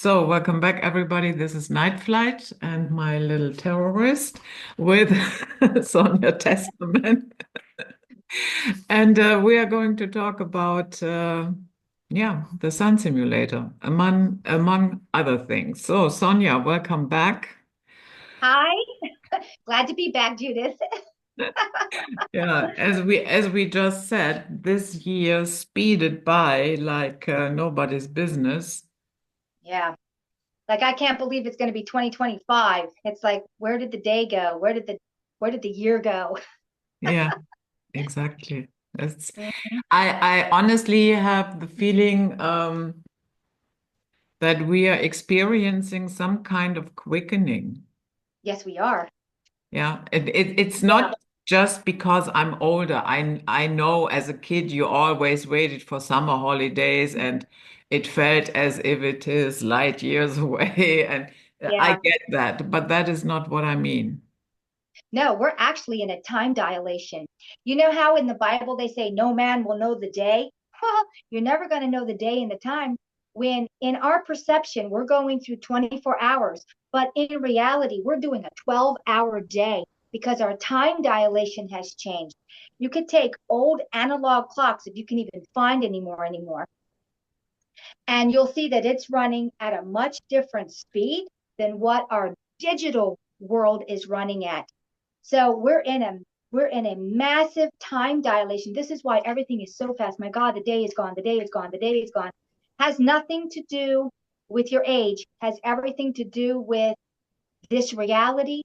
So, welcome back, everybody. This is Night Flight and my little terrorist with Sonja Testerman. And we are going to talk about, the Sun Simulator, among other things. So, Sonja, welcome back. Hi, glad to be back, Judith. Yeah, as we just said, this year speeded by like nobody's business. Yeah, like I can't believe it's going to be 2025. It's like, where did the day go? Where did the year go? Yeah, exactly. It's, Mhm. I honestly have the feeling that we are experiencing some kind of quickening. Yes, we are. Yeah, it's Yeah. not just because I'm older. I know as a kid you always waited for summer holidays and it felt as if it is light years away. And I Yeah. get that, but that is not what I mean. No, we're actually in a time dilation. You know how in the Bible they say no man will know the day? Well, you're never going to know the day and the time when in our perception we're going through 24 hours, but in reality we're doing a 12-hour day because our time dilation has changed. You could take old analog clocks if you can even find anymore, and you'll see that it's running at a much different speed than what our digital world is running at. So we're in a massive time dilation. This is why everything is so fast. My God, the day is gone, the day is gone, the day is gone. Has nothing to do with your age, has everything to do with this reality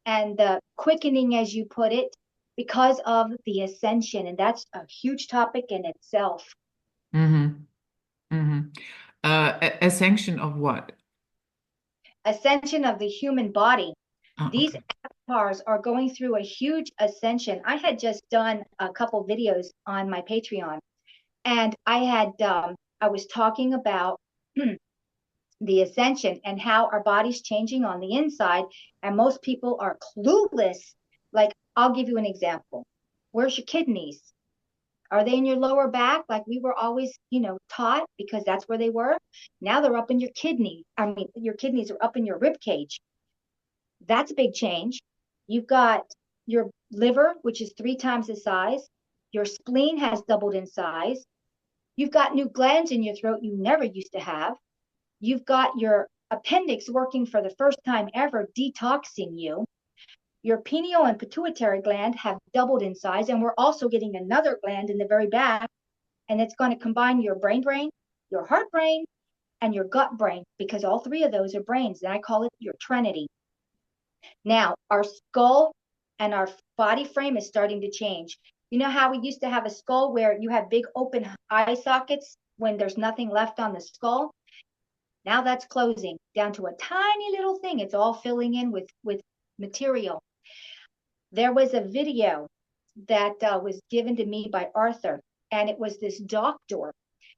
and the quickening, as you put it, because of the ascension. And that's a huge topic in itself. Hmm. Hmm. A sanction of what? Ascension of the human body. Ah, These okay. avatars are going through a huge ascension. I had just done a couple videos on my Patreon, and I was talking about the ascension and how our body's changing on the inside, and most people are clueless. Like, I'll give you an example. Where's your kidneys? Are they in your lower back like we were always, taught, because that's where they were? Now they're up in your kidney. I mean, your kidneys are up in your rib cage. That's a big change. You've got your liver, which is 3 times the size. Your spleen has doubled in size. You've got new glands in your throat you never used to have. You've got your appendix working for the first time ever, detoxing you. Your pineal and pituitary gland have doubled in size, and we're also getting another gland in the very back, and it's going to combine your brain, your heart brain, and your gut brain, because all three of those are brains, and I call it your trinity. Now, our skull and our body frame is starting to change. You know how we used to have a skull where you have big open eye sockets when there's nothing left on the skull? Now that's closing down to a tiny little thing. It's all filling in with material. There was a video that was given to me by Arthur, and it was this doctor,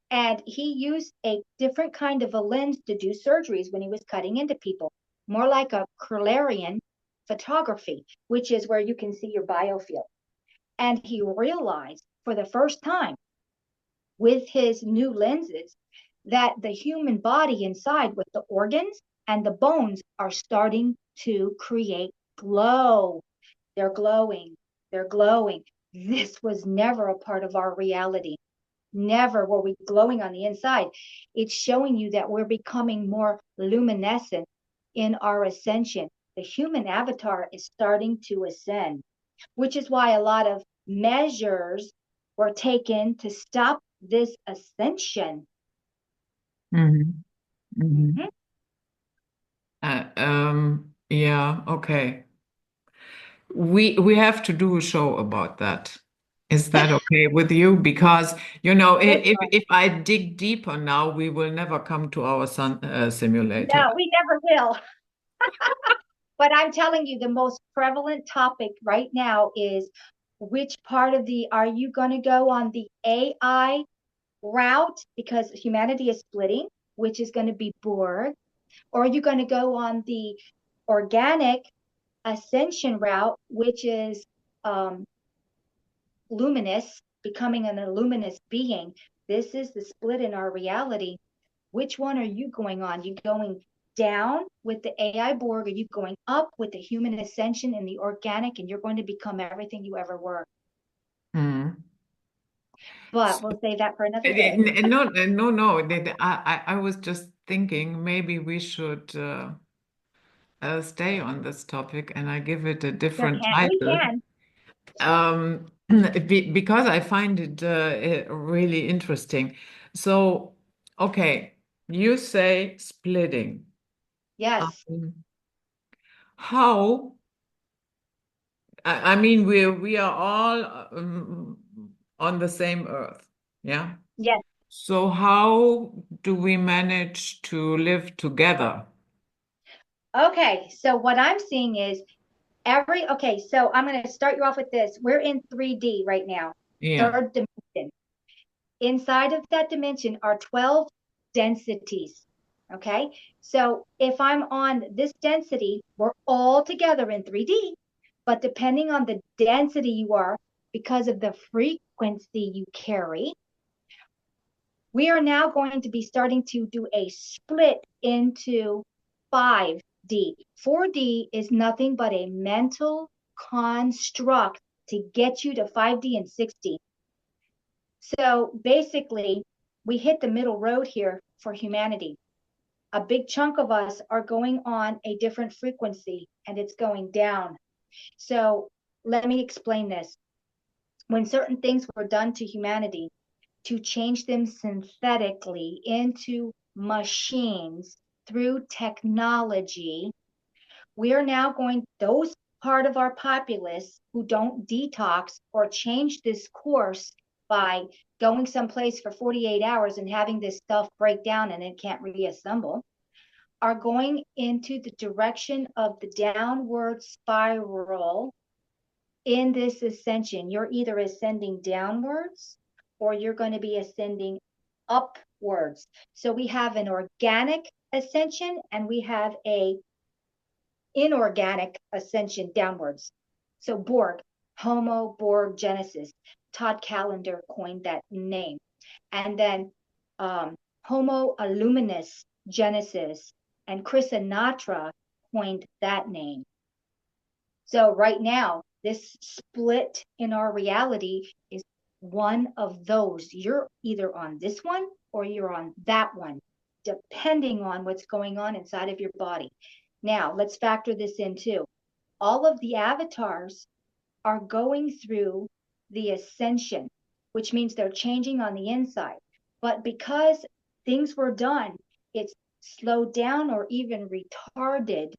and he used a different kind of a lens to do surgeries when he was cutting into people, more like a Curlerian photography, which is where you can see your biofield. And he realized for the first time with his new lenses that the human body inside, with the organs and the bones, are starting to create glow. They're glowing. They're glowing. This was never a part of our reality. Never were we glowing on the inside. It's showing you that we're becoming more luminescent in our ascension. The human avatar is starting to ascend, which is why a lot of measures were taken to stop this ascension. Hmm. Hmm. Mhm. Yeah, okay. We have to do a show about that. Is that okay with you? Because That's if I dig deeper now, we will never come to our sun simulator. no, we never will. But I'm telling you, the most prevalent topic right now is which part of the are you going to go on the AI route because humanity is splitting, which is going to be Borg, or are you going to go on the organic ascension route, which is um, luminous, becoming an luminous being? This is the split in our reality. Which one are you going on? You going down with the AI Borg? Are you going up with the human ascension and the organic, and you're going to become everything you ever were? Hmm. But So, we'll save that for another day. no. I was just thinking maybe we should stay on this topic and I give it a Yeah, different can we title. can. Because I find it really interesting. So, okay, you say splitting. Yes, Um, how? I mean, we are all on the same earth, yeah? yes. So how do we manage to live together? Okay, so what I'm seeing is okay, so I'm going to start you off with this. We're in 3D right now, Yeah. third dimension. Inside of that dimension are 12 densities. Okay, so if I'm on this density, we're all together in 3D, but depending on the density you are, because of the frequency you carry, we are now going to be starting to do a split into 5D. 4D is nothing but a mental construct to get you to 5D and 6D. So basically, we hit the middle road here for humanity. A big chunk of us are going on a different frequency and it's going down. So let me explain this. When certain things were done to humanity, to change them synthetically into machines through technology, we are now going, those part of our populace who don't detox or change this course by going someplace for 48 hours and having this stuff break down and it can't reassemble, are going into the direction of the downward spiral in this ascension. You're either ascending downwards or you're going to be ascending upwards. So we have an organic ascension and we have a inorganic ascension downwards. So Borg, Homo Borg Genesis. Todd Callender coined that name. And then Homo Luminous Genesis and Chris Anatra coined that name. So right now, this split in our reality is one of those. You're either on this one or you're on that one, depending on what's going on inside of your body. Now, let's factor this in too. All of the avatars are going through the ascension, which means they're changing on the inside. But because things were done, it's slowed down or even retarded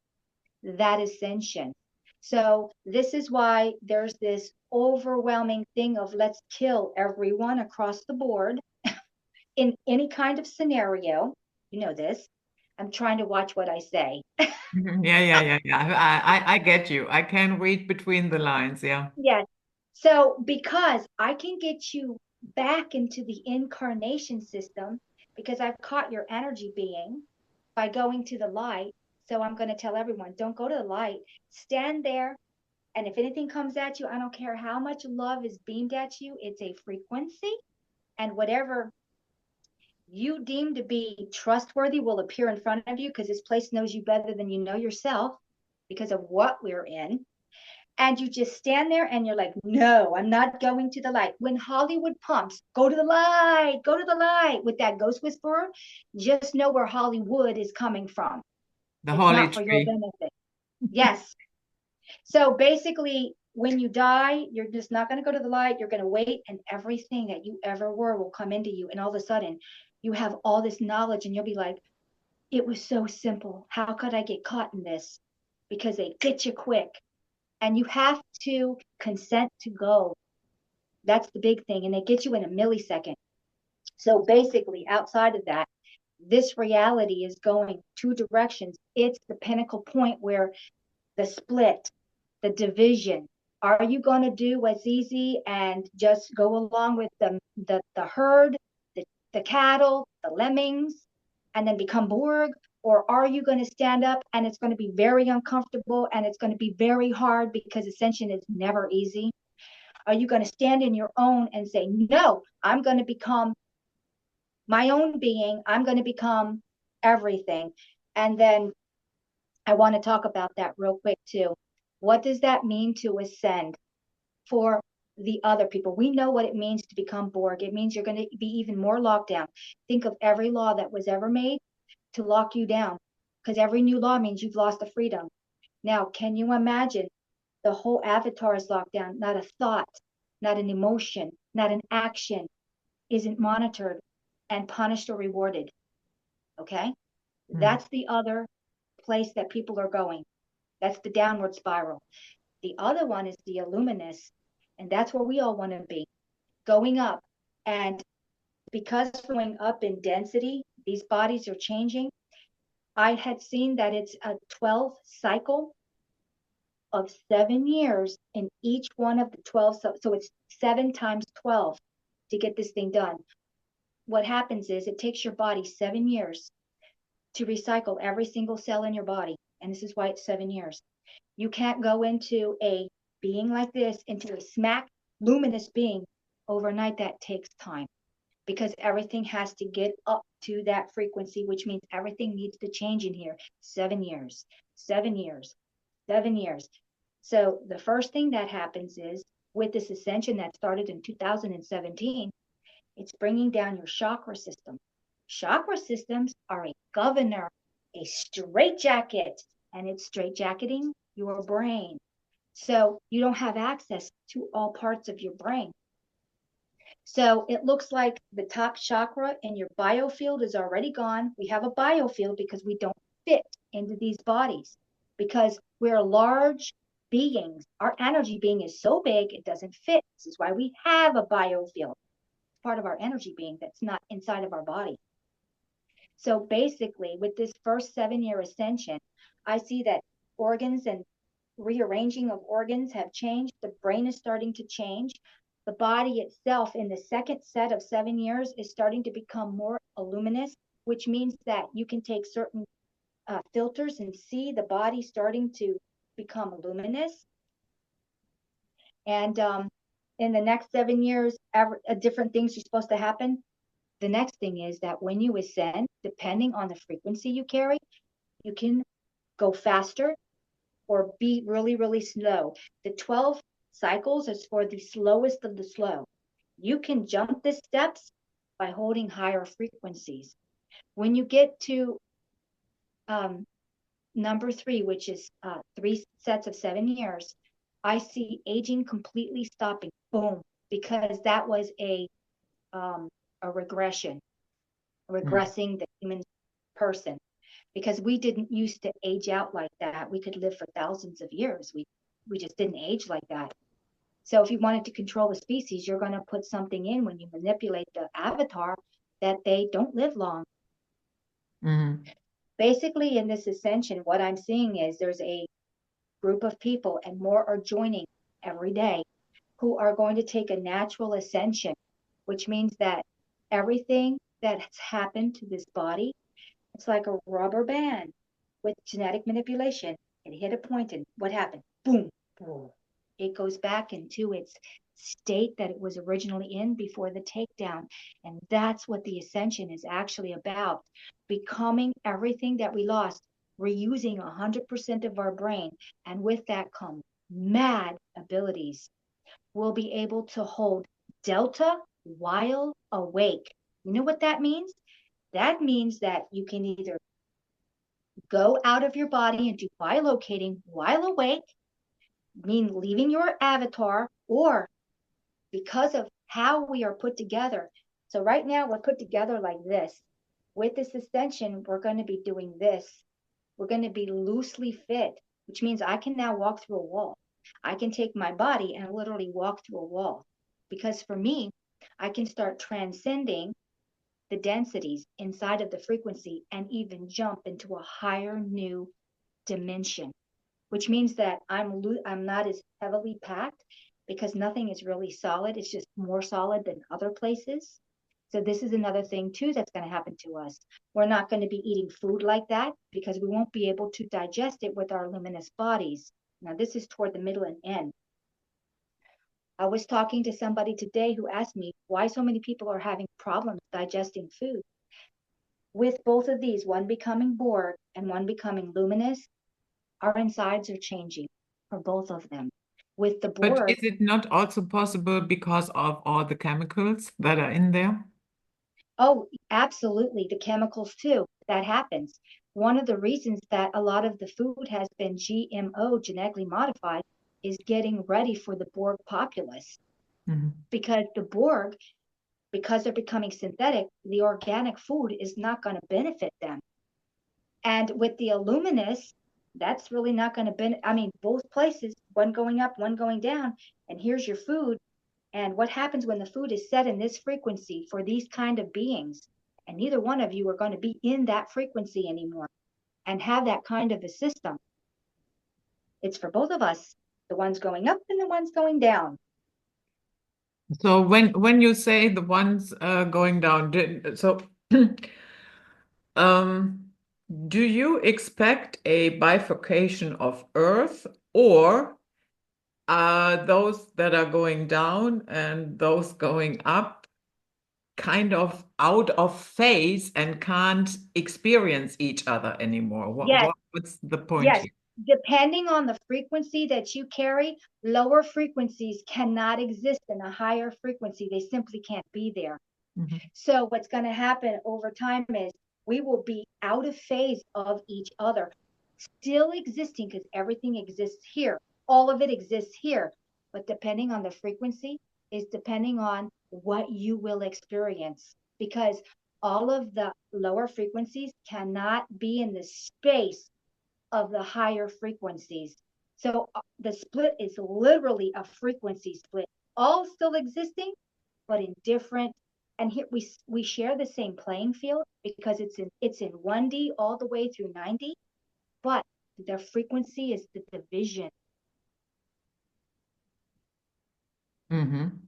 that ascension. So this is why there's this overwhelming thing of let's kill everyone across the board in any kind of scenario. You know this. I'm trying to watch what I say. Mhm. Yeah. I get you. I can read between the lines. Yeah. Yes. So because I can get you back into the incarnation system because I've caught your energy being by going to the light. So I'm going to tell everyone, don't go to the light. Stand there. And if anything comes at you, I don't care how much love is beamed at you, it's a frequency. And whatever you deem to be trustworthy will appear in front of you because this place knows you better than you know yourself because of what we're in. And you just stand there and you're like, no, I'm not going to the light. When Hollywood pumps, go to the light with that ghost whisperer, just know where Hollywood is coming from. The It's holy not for your tree. benefit. Yes. So basically, when you die, you're just not going to go to the light. You're going to wait, and everything that you ever were will come into you. And all of a sudden, you have all this knowledge, and you'll be like, it was so simple. How could I get caught in this? Because they get you quick. And you have to consent to go. That's the big thing. And they get you in a millisecond. So basically, outside of that, this reality is going two directions. It's the pinnacle point where the split, the division. Are you going to do what's easy and just go along with the herd, the cattle, the lemmings, and then become Borg? Or are you going to stand up and it's going to be very uncomfortable and it's going to be very hard because ascension is never easy? Are you going to stand in your own and say, no, I'm going to become my own being, I'm going to become everything. And then I want to talk about that real quick too. What does that mean to ascend for the other people? We know what it means to become Borg. It means you're going to be even more locked down. Think of every law that was ever made to lock you down, because every new law means you've lost the freedom. Now, can you imagine the whole avatar is locked down? Not a thought, not an emotion, not an action isn't monitored and punished or rewarded. Okay? That's the other place that people are going. That's the downward spiral. The other one is the illuminous, and that's where we all want to be, going up. And because we're going up in density, these bodies are changing. I had seen that it's a 12 cycle of 7 years in each one of the 12. So it's 7 times 12 to get this thing done. What happens is it takes your body 7 years to recycle every single cell in your body. And this is why it's 7 years. You can't go into a being like this, into a smack luminous being overnight. That takes time, because everything has to get up to that frequency, which means everything needs to change in here. 7 years, 7 years, 7 years. So the first thing that happens is, with this ascension that started in 2017, it's bringing down your chakra system. Chakra systems are a governor, a straitjacket, and it's straitjacketing your brain. So you don't have access to all parts of your brain. So it looks like the top chakra in your biofield is already gone. We have a biofield because we don't fit into these bodies, because we're large beings. Our energy being is so big, it doesn't fit. This is why we have a biofield. It's part of our energy being that's not inside of our body. So basically, with this first 7-year ascension, I see that organs and rearranging of organs have changed. The brain is starting to change. The body itself in the second set of 7 years is starting to become more luminous, which means that you can take certain filters and see the body starting to become luminous. And in the next 7 years, different things are supposed to happen. The next thing is that when you ascend, depending on the frequency you carry, you can go faster or be really, really slow. The 12 cycles is for the slowest of the slow. You can jump the steps by holding higher frequencies. When you get to number 3, which is 3 sets of 7 years, I see aging completely stopping. Boom, because that was a regression, regressing the human person, because we didn't used to age out like that. We could live for thousands of years. We just didn't age like that. So if you wanted to control the species, you're going to put something in when you manipulate the avatar that they don't live long. Basically, in this ascension, what I'm seeing is there's a group of people, and more are joining every day, who are going to take a natural ascension, which means that everything that's happened to this body, it's like a rubber band with genetic manipulation. It hit a point, and what happened? Boom, boom. It goes back into its state that it was originally in before the takedown. And that's what the ascension is actually about. Becoming everything that we lost, reusing 100% of our brain. And with that come mad abilities. We'll be able to hold delta while awake. You know what that means? That means that you can either go out of your body and do bilocating while awake, mean leaving your avatar, or because of how we are put together. So right now we're put together like this. With this ascension, we're going to be doing this. We're going to be loosely fit, which means I can now walk through a wall. I can take my body and literally walk through a wall. Because for me, I can start transcending the densities inside of the frequency and even jump into a higher new dimension, which means that I'm not as heavily packed, because nothing is really solid. It's just more solid than other places. So this is another thing too that's going to happen to us. We're not going to be eating food like that, because we won't be able to digest it with our luminous bodies. Now this is toward the middle and end. I was talking to somebody today who asked me why so many people are having problems digesting food. With both of these, one becoming Borg and one becoming luminous, our insides are changing for both of them. With the But Borg, is it not also possible because of all the chemicals that are in there? oh, absolutely, the chemicals too. That happens. One of the reasons that a lot of the food has been GMO, genetically modified, is getting ready for the Borg populace. Mhm. Because the Borg, because they're becoming synthetic, the organic food is not going to benefit them. And with the Illuminous, that's really not going to benefit. I mean, both places, one going up, one going down, and here's your food. And what happens when the food is set in this frequency for these kind of beings? And neither one of you are going to be in that frequency anymore and have that kind of a system. It's for both of us, the ones going up and the ones going down. So when you say the ones going down, so um, do you expect a bifurcation of Earth, or those that are going down and those going up kind of out of phase and can't experience each other anymore? Yes, What's the point yes. here? Depending on the frequency that you carry, lower frequencies cannot exist in a higher frequency. They simply can't be there. Mhm. So what's going to happen over time is we will be out of phase of each other, still existing because everything exists here. All of it exists here. But depending on the frequency is depending on what you will experience, because all of the lower frequencies cannot be in the space of the higher frequencies. So the split is literally a frequency split, all still existing, but in different. And here we share the same playing field because it's in 1D all the way through 90, but the frequency is the division. Mhm.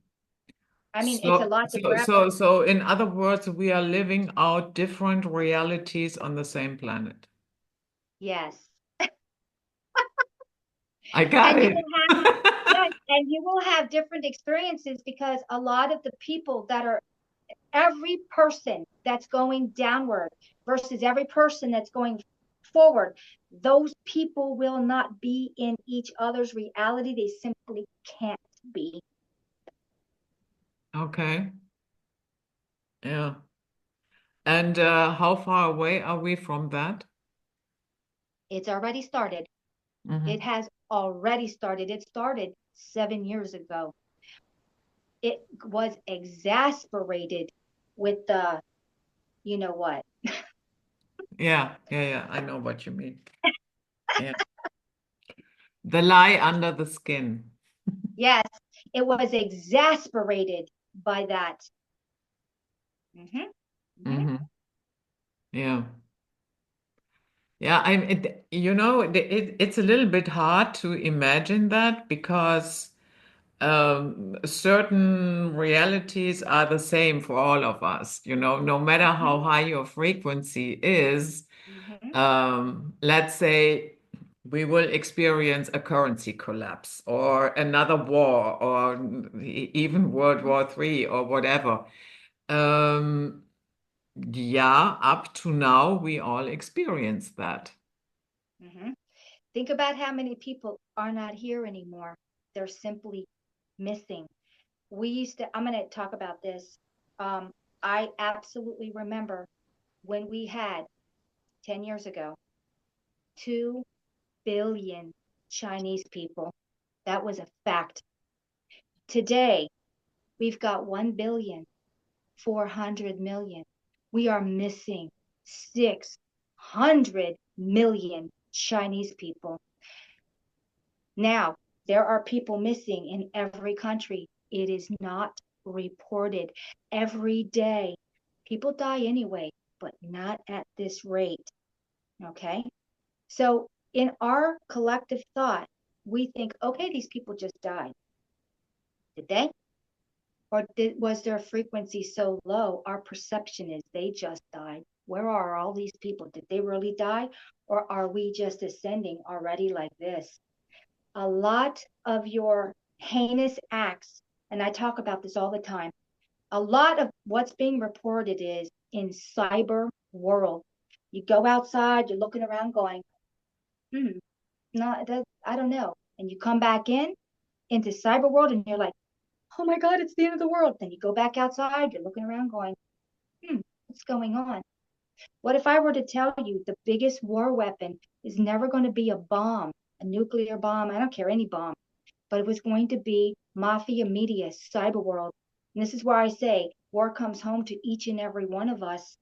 I mean, it's a lot to grab on. So in other words, we are living out different realities on the same planet. Yes. I got And you it. will have, yes, and you will have different experiences because a lot of the people that are, every person that's going downward versus every person that's going forward, those people will not be in each other's reality. They simply can't be. Okay. Yeah. And how far away are we from that? It's already started. It Hmm. has already started. It started 7 years ago. It was exasperated with the, you know what? Yeah, yeah, yeah. I know what you mean. Yeah. The lie under the skin. Yes, it was exasperated by that. Hmm. Hmm. Hmm. Yeah. Yeah, it's a little bit hard to imagine that because certain realities are the same for all of us. No matter how Hmm. high your frequency is, Hmm. let's say we will experience a currency collapse or another war or even World War III or whatever. Um, yeah, up to now, we all experience that. Hmm. Think about how many people are not here anymore. They're simply missing. We used to, I'm going to talk about this. Um, I absolutely remember when we had 10 years ago, 2 billion Chinese people. That was a fact. Today, we've got 1,400,000,000. We are missing 600 million Chinese people. Now, there are people missing in every country. It is not reported every day. People die anyway, but not at this rate. Okay. So, in our collective thought, we think, okay, these people just died. Did they? Or was their frequency so low? Our perception is they just died. Where are all these people? Did they really die? Or are we just ascending already like this? A lot of your heinous acts. And I talk about this all the time. A lot of what's being reported is in cyber world. You go outside, you're looking around going, not that, I don't know. And you come back into cyber world and you're like, oh my God, it's the end of the world. Then you go back outside, you're looking around going, what's going on? What if I were to tell you the biggest war weapon is never going to be a bomb, a nuclear bomb? I don't care, any bomb, but it was going to be mafia media, cyber world. And this is where I say war comes home to each and every one of us.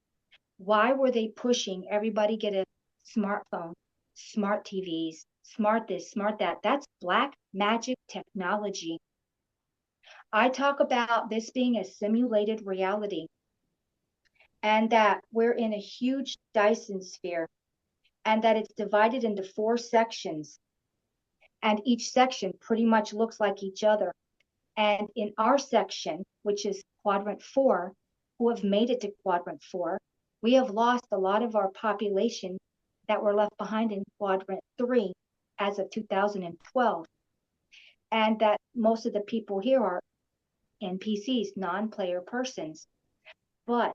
Why were they pushing everybody get a smartphone, smart TVs, smart this, smart that? That's black magic technology. I talk about this being a simulated reality and that we're in a huge Dyson sphere and that it's divided into 4 sections. And each section pretty much looks like each other. And in our section, which is quadrant 4, who have made it to quadrant 4, we have lost a lot of our population that were left behind in quadrant 3 as of 2012. And that most of the people here are NPCs, non-player persons. But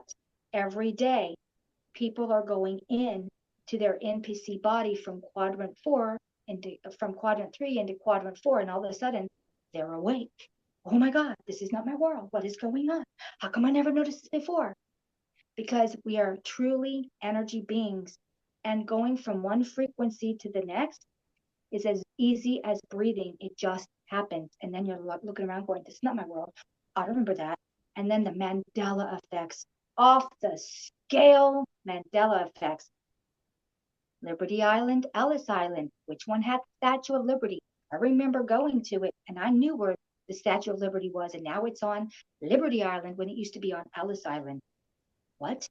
every day, people are going in to their NPC body from quadrant 4 from quadrant 3 into quadrant 4, and all of a sudden they're awake. Oh my God, this is not my world. What is going on? How come I never noticed this before? Because we are truly energy beings, and going from one frequency to the next is as easy as breathing. It just happens. And then you're looking around going, this is not my world. I remember that. And then the Mandela effects, off the scale Mandela effects. Liberty Island, Ellis Island. Which one had the Statue of Liberty? I remember going to it and I knew where the Statue of Liberty was, and now it's on Liberty Island when it used to be on Ellis Island. What?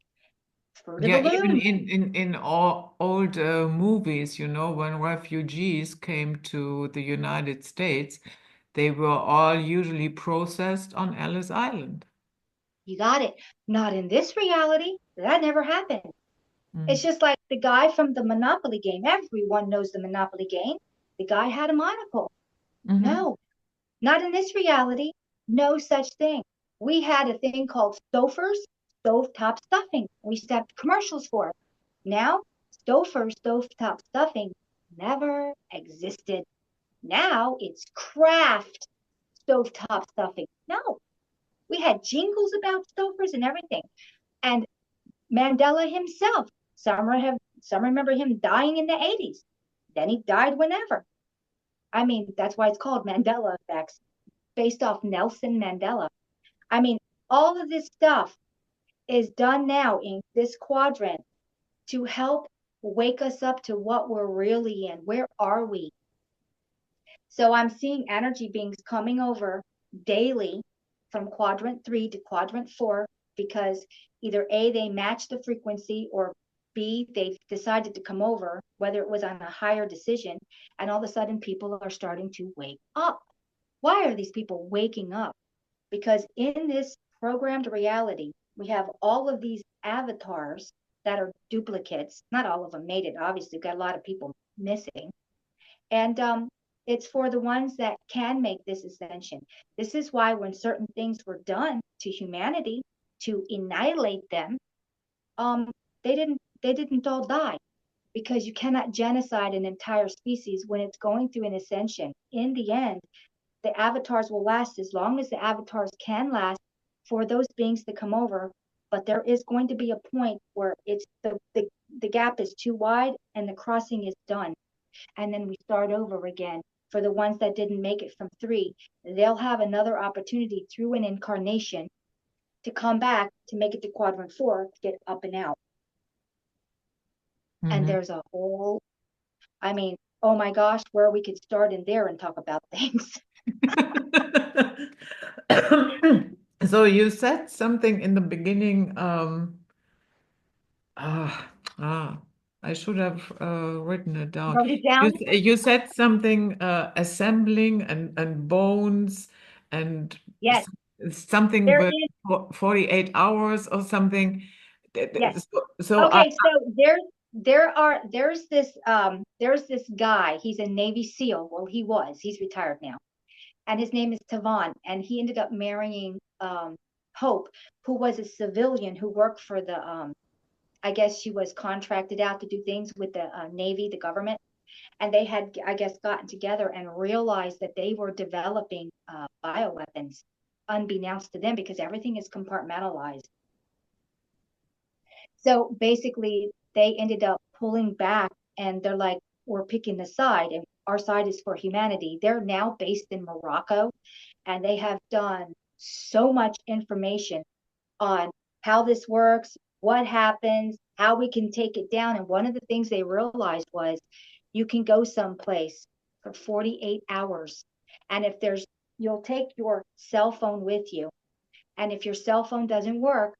Fruit of the Yeah, even Loom. in all old movies, when refugees came to the United States, they were all usually processed on Ellis Island. You got it. Not in this reality. That never happened. It's Mm. just like the guy from the Monopoly game. Everyone knows the Monopoly game. The guy had a monocle. Hmm. No, not in this reality. No such thing. We had a thing called Stouffer's, stovetop stuffing. We used to have commercials for it. Now, Stouffer's, stovetop stuffing never existed. Now it's Kraft stovetop stuffing. No, we had jingles about Stouffer's and everything. And Mandela himself, some remember him dying in the 80s. Then he died whenever. I mean, that's why it's called Mandela effects, based off Nelson Mandela. I mean, all of this stuff is done now in this quadrant to help wake us up to what we're really in. Where are we? So I'm seeing energy beings coming over daily from quadrant 3 to quadrant 4 because either A, they match the frequency, or B, they've decided to come over, whether it was on a higher decision, and all of a sudden people are starting to wake up. Why are these people waking up? Because in this programmed reality, we have all of these avatars that are duplicates. Not all of them made it, obviously. We've got a lot of people missing. And it's for the ones that can make this ascension. This is why when certain things were done to humanity to annihilate them, um, they didn't all die, because you cannot genocide an entire species when it's going through an ascension. In the end, the avatars will last as long as the avatars can last for those beings to come over. But there is going to be a point where it's the gap is too wide and the crossing is done. And then we start over again. For the ones that didn't make it from 3, they'll have another opportunity through an incarnation to come back to make it to quadrant 4 to get up and out. And Hmm. there's a whole, I mean, oh my gosh, where we could start in there and talk about things. So you said something in the beginning. Ah, ah, I should have written it down. Wrote it down. You said something assembling and bones and Yes, s- something there with is. 48 hours or something. Yes. So Okay, so there's this guy. He's a Navy SEAL. Well, he's retired now. and his name is Tavon, and he ended up marrying Hope, who was a civilian who worked for the I guess she was contracted out to do things with the Navy, the government, and they had, I guess, gotten together and realized that they were developing bioweapons unbeknownst to them because everything is compartmentalized. So basically, they ended up pulling back and they're like, we're picking the side, and our side is for humanity. They're now based in Morocco, and they have done so much information on how this works, what happens, how we can take it down. And one of the things they realized was you can go someplace for 48 hours. And if you'll take your cell phone with you. And if your cell phone doesn't work,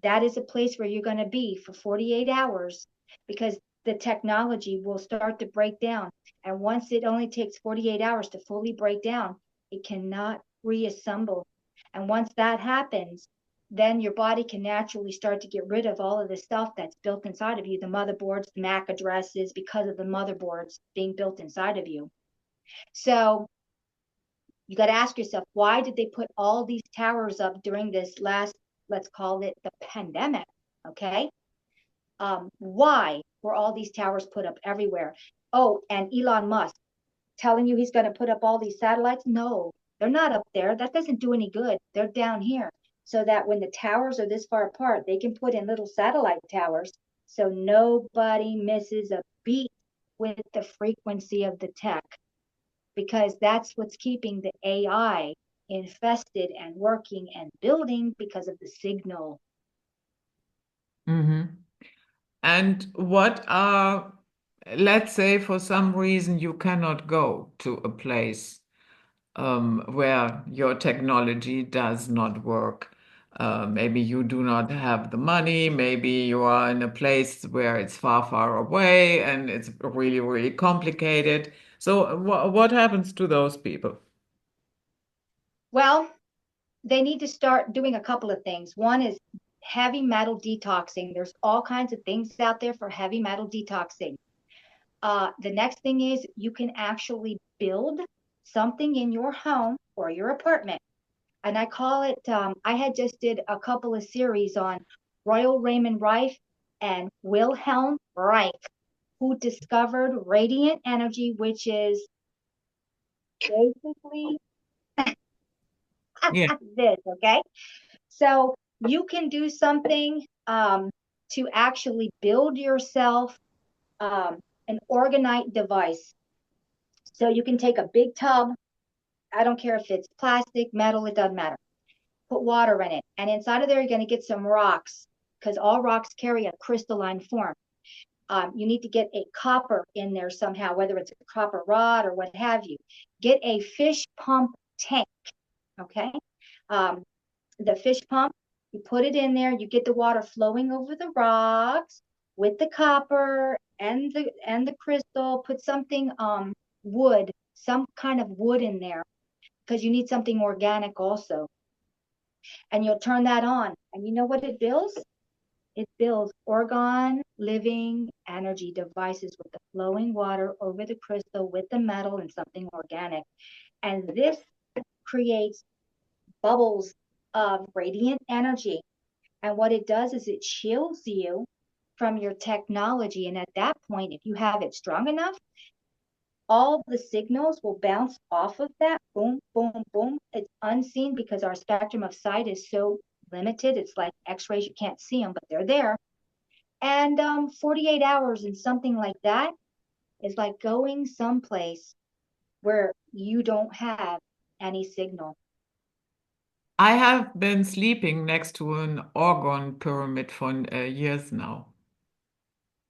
that is a place where you're going to be for 48 hours because the technology will start to break down. And once it only takes 48 hours to fully break down, it cannot reassemble. And once that happens, then your body can naturally start to get rid of all of the stuff that's built inside of you, the motherboards, the MAC addresses, because of the motherboards being built inside of you. So you got to ask yourself, why did they put all these towers up during this last, let's call it the pandemic? Okay. Why were all these towers put up everywhere? Oh, and Elon Musk telling you he's going to put up all these satellites? No, they're not up there. That doesn't do any good. They're down here so that when the towers are this far apart, they can put in little satellite towers so nobody misses a beat with the frequency of the tech, because that's what's keeping the AI infested and working and building because of the signal. Mm-hmm. And what are, let's say for some reason you cannot go to a place where your technology does not work. Maybe you do not have the money, maybe you are in a place where it's far, far away and it's really, really complicated. So what happens to those people? Well, they need to start doing a couple of things. One is heavy metal detoxing. There's all kinds of things out there for heavy metal detoxing. The next thing is you can actually build something in your home or your apartment. And I call it, I had just did a couple of series on Royal Raymond Reich and Wilhelm Reich, who discovered radiant energy, which is basically Yeah. this, okay? So you can do something to actually build yourself an orgonite device. So you can take a big tub. I don't care if it's plastic, metal, it doesn't matter. Put water in it. And inside of there, you're going to get some rocks because all rocks carry a crystalline form. You need to get a copper in there somehow, whether it's a copper rod or what have you. Get a fish pump tank, okay? Um, the fish pump, you put it in there, you get the water flowing over the rocks with the copper and the crystal. Put something wood, some kind of wood in there because you need something organic also. And you'll turn that on. And you know what it builds? It builds orgone living energy devices with the flowing water over the crystal with the metal and something organic. And this creates bubbles of radiant energy. And what it does is it shields you from your technology. And at that point, if you have it strong enough, all the signals will bounce off of that. Boom, boom, boom. It's unseen because our spectrum of sight is so limited. It's like x-rays, you can't see them, but they're there. And 48 hours and something like that is like going someplace where you don't have any signal. I have been sleeping next to an organ pyramid for years now.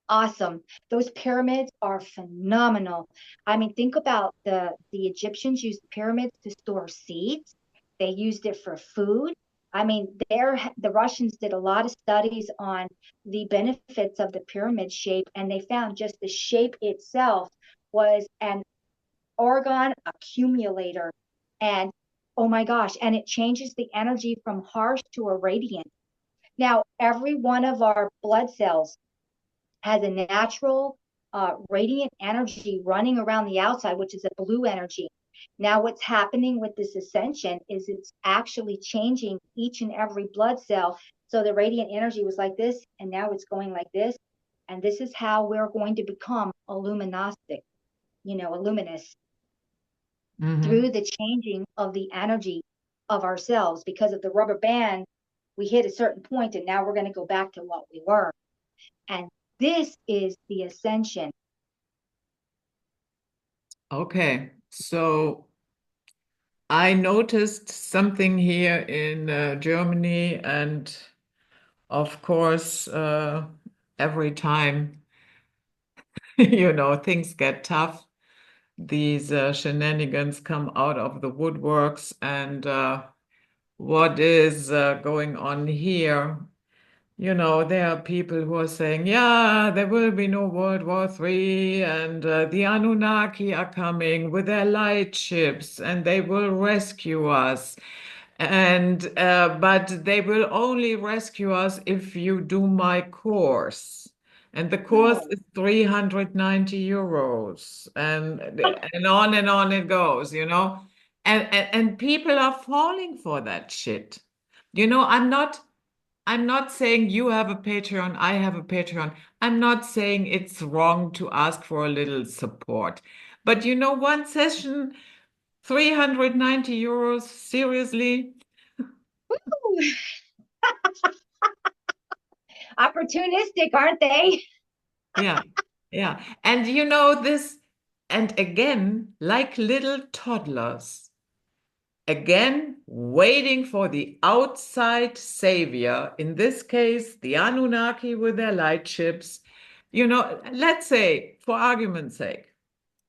Awesome. Those pyramids are phenomenal. I mean, think about the Egyptians used pyramids to store seeds. They used it for food. I mean, the Russians did a lot of studies on the benefits of the pyramid shape, and they found just the shape itself was an orgone accumulator. And oh my gosh, and it changes the energy from harsh to a radiant. Now, every one of our blood cells has a natural radiant energy running around the outside, which is a blue energy. Now, what's happening with this ascension is it's actually changing each and every blood cell. So the radiant energy was like this, and now it's going like this. And this is how we're going to become a luminostic, a luminous, Mm-hmm. through the changing of the energy of ourselves. Because of the rubber band, we hit a certain point, and now we're going to go back to what we were. And this is the ascension. Okay, so I noticed something here in Germany, and of course, every time, things get tough, these shenanigans come out of the woodworks, and what is going on here? There are people who are saying, yeah, there will be no World War III, and the Anunnaki are coming with their light ships, and they will rescue us. And but they will only rescue us if you do my course. And the course No, is 390 euros. And on it goes. And people are falling for that shit. I'm not saying you have a Patreon, I have a Patreon. I'm not saying it's wrong to ask for a little support. But one session, 390 euros, seriously? opportunistic, aren't they? Yeah, yeah. And this, and again, like little toddlers, again, waiting for the outside savior, in this case, the Anunnaki with their light ships. Let's say, for argument's sake,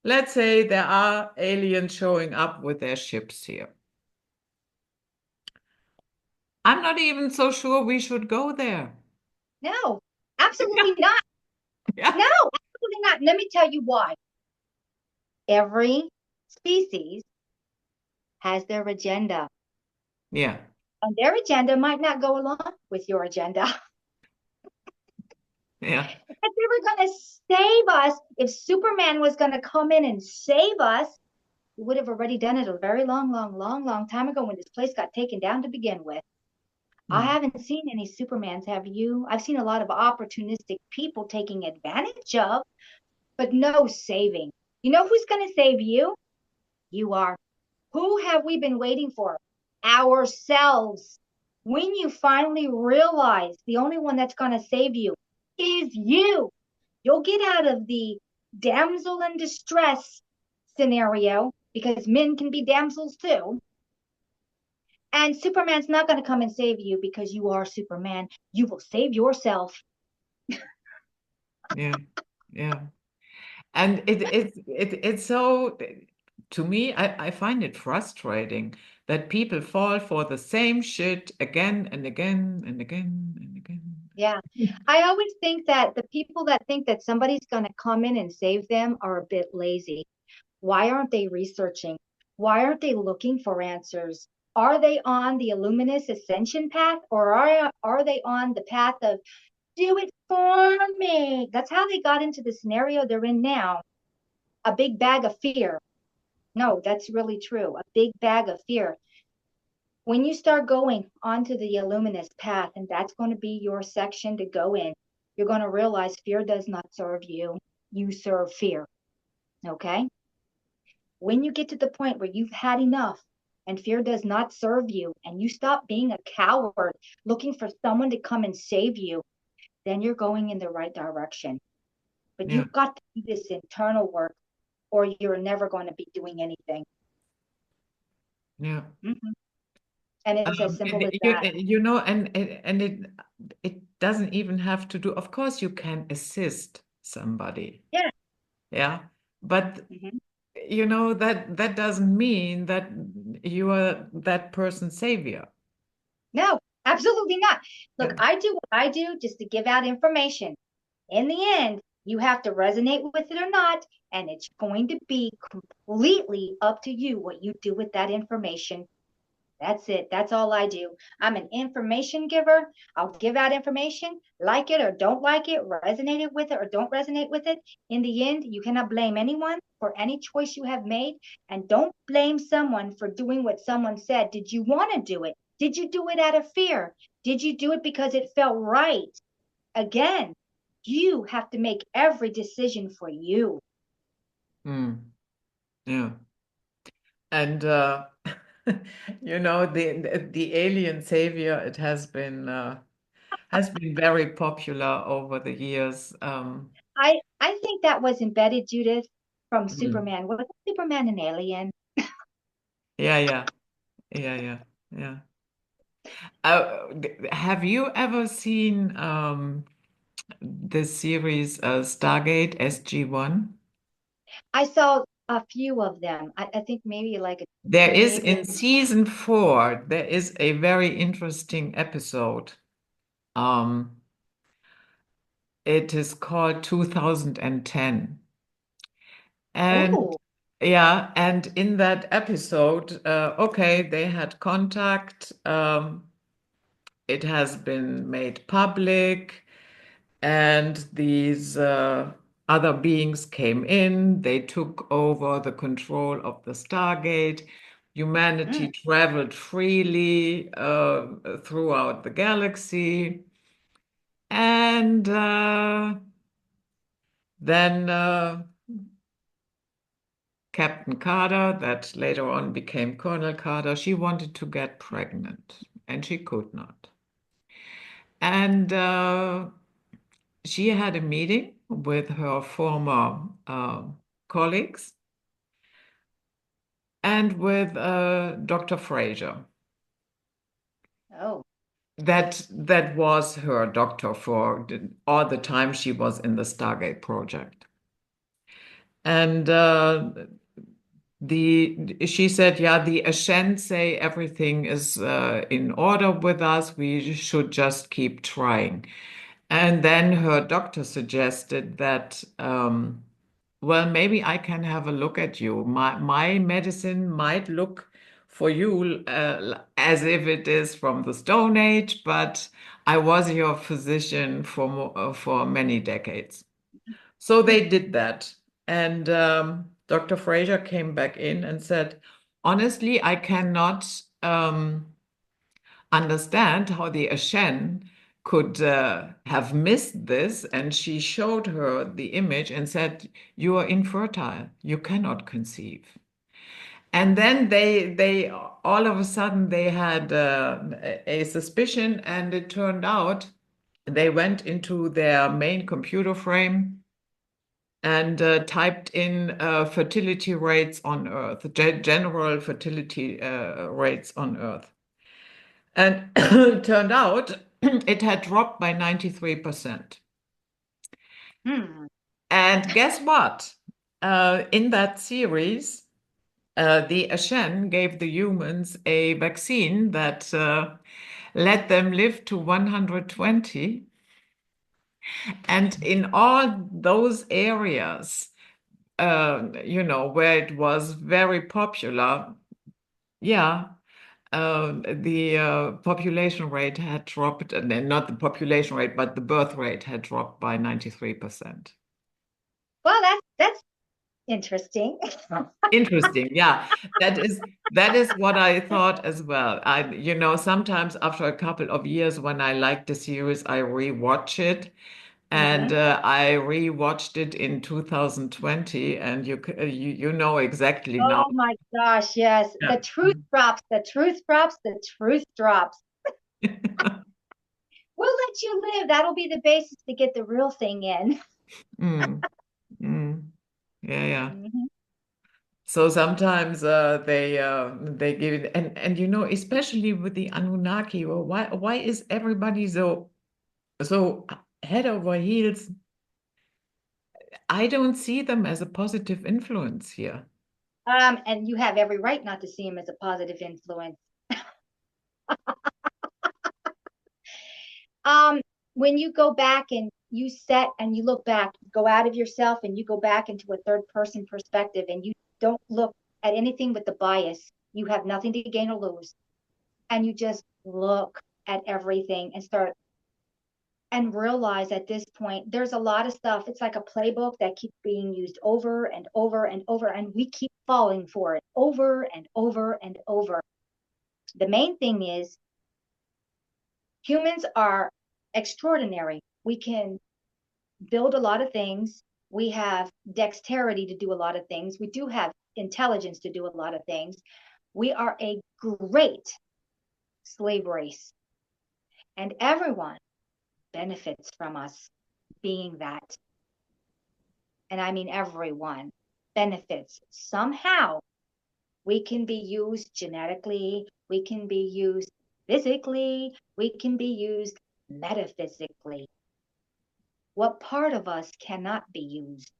let's say there are aliens showing up with their ships here. I'm not even so sure we should go there. No, absolutely not. Yeah, No, absolutely not. Let me tell you why. Every species has their agenda, yeah, and their agenda might not go along with your agenda. yeah, If they were going to save us, if Superman was going to come in and save us, we would have already done it a very long time ago when this place got taken down to begin with. I mm, haven't seen any Supermans, have you? I've seen a lot of opportunistic people taking advantage of, but no saving. You know who's going to save you? You are. Who have we been waiting for? Ourselves. When you finally realize the only one that's going to save you is you, you'll get out of the damsel in distress scenario because men can be damsels too. And Superman's not going to come and save you because you are Superman. You will save yourself. yeah, yeah. And it's so, to me, I find it frustrating that people fall for the same shit again and again and again and again. Yeah. I always think that the people that think that somebody's going to come in and save them are a bit lazy. Why aren't they researching? Why aren't they looking for answers? Are they on the Luminous Ascension path, or are they on the path of do it for me? That's how they got into the scenario they're in now. A big bag of fear. No, that's really true. A big bag of fear. When you start going onto the Luminous path, and that's going to be your section to go in, you're going to realize fear does not serve you. You serve fear. Okay? When you get to the point where you've had enough and fear does not serve you, and you stop being a coward looking for someone to come and save you, then you're going in the right direction. But Yeah, you've got to do this internal work, or you're never going to be doing anything. yeah. Mhm. And it's as simple as that. And it doesn't even have to do. Of course, you can assist somebody. Yeah. Yeah, but Mhm. that doesn't mean that you are that person's savior. No, absolutely not. Look, Yeah, I do what I do just to give out information. In the end, you have to resonate with it or not, and it's going to be completely up to you what you do with that information. That's it. That's all I do. I'm an information giver. I'll give out information, like it or don't like it, resonate it with it or don't resonate with it. In the end, you cannot blame anyone for any choice you have made. And don't blame someone for doing what someone said. Did you want to do it? Did you do it out of fear? Did you do it because it felt right? Again, you have to make every decision for you. Yeah. And the alien savior, it has been very popular over the years. I think that was embedded, Judith, from Mm. Superman. Was Superman an alien? Yeah, yeah, yeah, yeah, yeah. Have you ever seen the series Stargate SG-1? I saw a few of them. I think maybe like There is maybe in season 4, there is a very interesting episode. Um, it is called 2010. And oh yeah, and in that episode, okay, they had contact. It has been made public, and these other beings came in. They took over the control of the Stargate. mm, Humanity traveled freely throughout the galaxy. And then Captain Carter, that later on became Colonel Carter, she wanted to get pregnant and she could not. And she had a meeting with her former colleagues and with Dr. Fraser. oh That was her doctor for all the time she was in the Stargate project. And she said, yeah, the Ascent say everything is in order with us. We should just keep trying. And then her doctor suggested that, well, maybe I can have a look at you. My medicine might look for you as if it is from the Stone Age, but I was your physician for many decades. So mm, they did that. And Dr. Fraser came back in and said, honestly, I cannot understand how the Ashen could have missed this. And she showed her the image and said, you are infertile. You cannot conceive. And then they all of a sudden they had a suspicion, and it turned out they went into their main computer frame and typed in fertility rates on Earth, general fertility rates on Earth. And it turned out it had dropped by 93%. mm. And guess what? In that series, the Ashen gave the humans a vaccine that let them live to 120. And in all those areas, where it was very popular, yeah, the population rate had dropped, and then not the population rate, but the birth rate had dropped by 93%. Well, that's interesting. Interesting. Yeah, that is what I thought as well. Sometimes after a couple of years when I like the series, I rewatch it. And hmm I rewatched it in 2020, and you know exactly now. Oh my gosh, yes. Yeah. The truth drops, the truth drops, the truth drops. We'll let you live. That'll be the basis to get the real thing in. Mm, mm. Yeah, yeah. Mhm. So sometimes they give it, and especially with the Anunnaki, well, why is everybody so head over heels? I don't see them as a positive influence here. And you have every right not to see him as a positive influence. Um, when you go back and you set and you look back, go out of yourself and you go back into a third person perspective and you don't look at anything with the bias, you have nothing to gain or lose. and you just look at everything and start and realize at this point there's a lot of stuff. It's like a playbook that keeps being used over and over and over, and we keep falling for it over and over and over. The main thing is humans are extraordinary. We can build a lot of things. We have dexterity to do a lot of things. We do have intelligence to do a lot of things. We are a great slave race, and everyone benefits from us being that. And I mean, everyone benefits somehow. We can be used genetically, we can be used physically, we can be used metaphysically. What part of us cannot be used?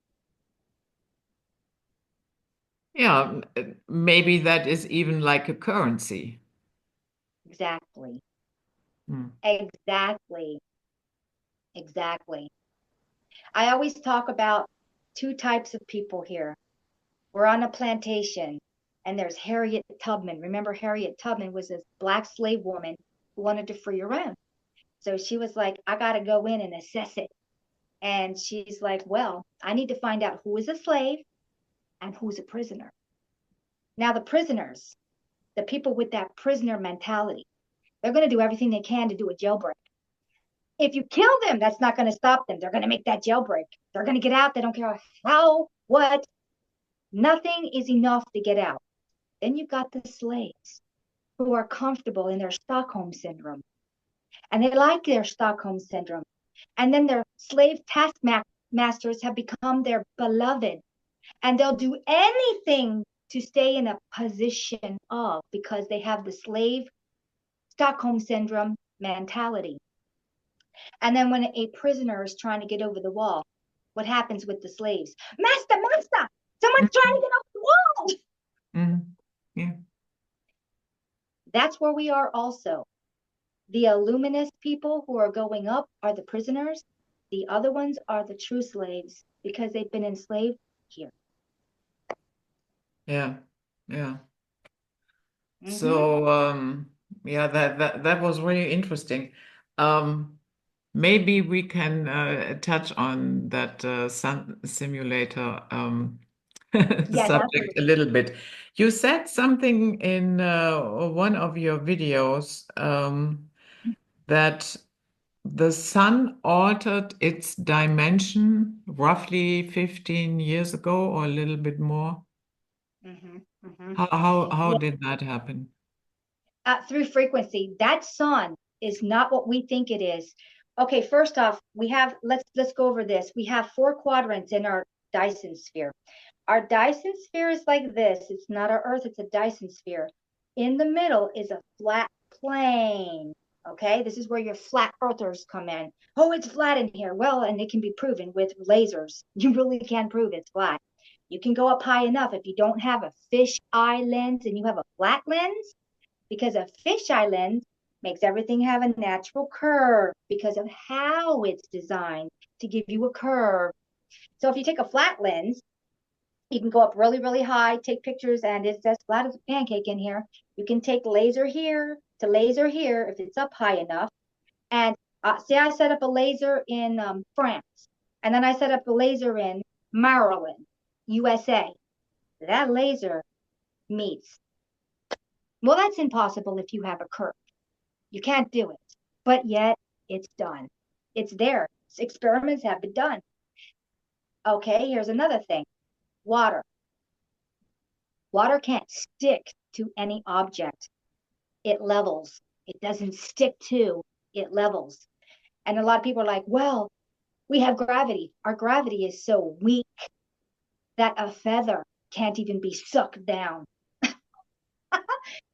Yeah, maybe that is even like a currency. Exactly. Hmm. Exactly. Exactly. I always talk about two types of people here. We're on a plantation, and there's Harriet Tubman. Remember, Harriet Tubman was this black slave woman who wanted to free her own. So she was like, I got to go in and assess it. And she's like, well, I need to find out who is a slave and who's a prisoner. Now, the prisoners, the people with that prisoner mentality, they're going to do everything they can to do a jailbreak. If you kill them, that's not going to stop them. They're going to make that jailbreak. They're going to get out. They don't care how, what. Nothing is enough to get out. Then you've got the slaves who are comfortable in their Stockholm syndrome. And they like their Stockholm syndrome. And then their slave taskmasters have become their beloved. And they'll do anything to stay in a position of, because they have the slave Stockholm syndrome mentality. And then when a prisoner is trying to get over the wall, what happens with the slaves? Master, master, someone's trying to get over the wall. Mm-hmm. Yeah. That's where we are also. The Luminous people who are going up are the prisoners. The other ones are the true slaves because they've been enslaved here. Yeah. Yeah. Mm-hmm. So yeah, that was really interesting. Um, Maybe we can touch on that sun simulator Yes, subject a absolutely. little bit. You said something in one of your videos that the sun altered its dimension roughly 15 years ago or a little bit more. Mm-hmm. Mm-hmm. How Yeah, did that happen? through frequency. That sun is not what we think it is. Okay, first off, we have let's go over this. We have four quadrants in our Dyson sphere. Our Dyson sphere is like this. It's not our Earth, it's a Dyson sphere. In the middle is a flat plane. Okay, this is where your flat earthers come in. Oh, it's flat in here. Well, and it can be proven with lasers. You really can prove it's flat. You can go up high enough if you don't have a fish eye lens and you have a flat lens, because a fisheye lens makes everything have a natural curve because of how it's designed to give you a curve. So if you take a flat lens, you can go up really, really high, take pictures, and it's as flat as a pancake in here. You can take laser here to laser here if it's up high enough. And say I set up a laser in France, and then I set up a laser in Maryland, USA. That laser meets. Well, that's impossible if you have a curve. You can't do it. But yet it's done. It's there. Experiments have been done. Okay, here's another thing. Water. Water can't stick to any object. It levels. It doesn't stick to, it levels. And a lot of people are like, well, we have gravity. Our gravity is so weak that a feather can't even be sucked down.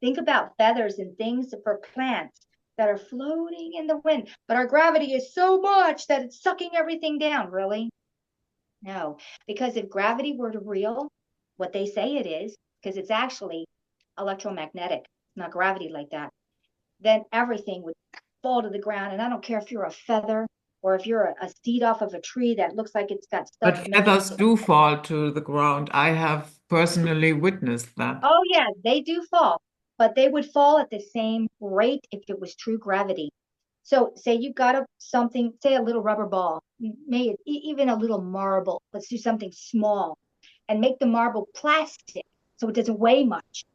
Think about feathers and things for plants that are floating in the wind, but our gravity is so much that it's sucking everything down. Really? No, because if gravity were to real, what they say it is, because it's actually electromagnetic, not gravity like that, then everything would fall to the ground. And I don't care if you're a feather or if you're a seed off of a tree that looks like it's got stuff But in it. feathers do fall to the ground. I have personally witnessed that. Oh, yeah, they do fall. but they would fall at the same rate if it was true gravity. So say you got something, say a little rubber ball, maybe even a little marble. Let's do something small and make the marble plastic so it doesn't weigh much.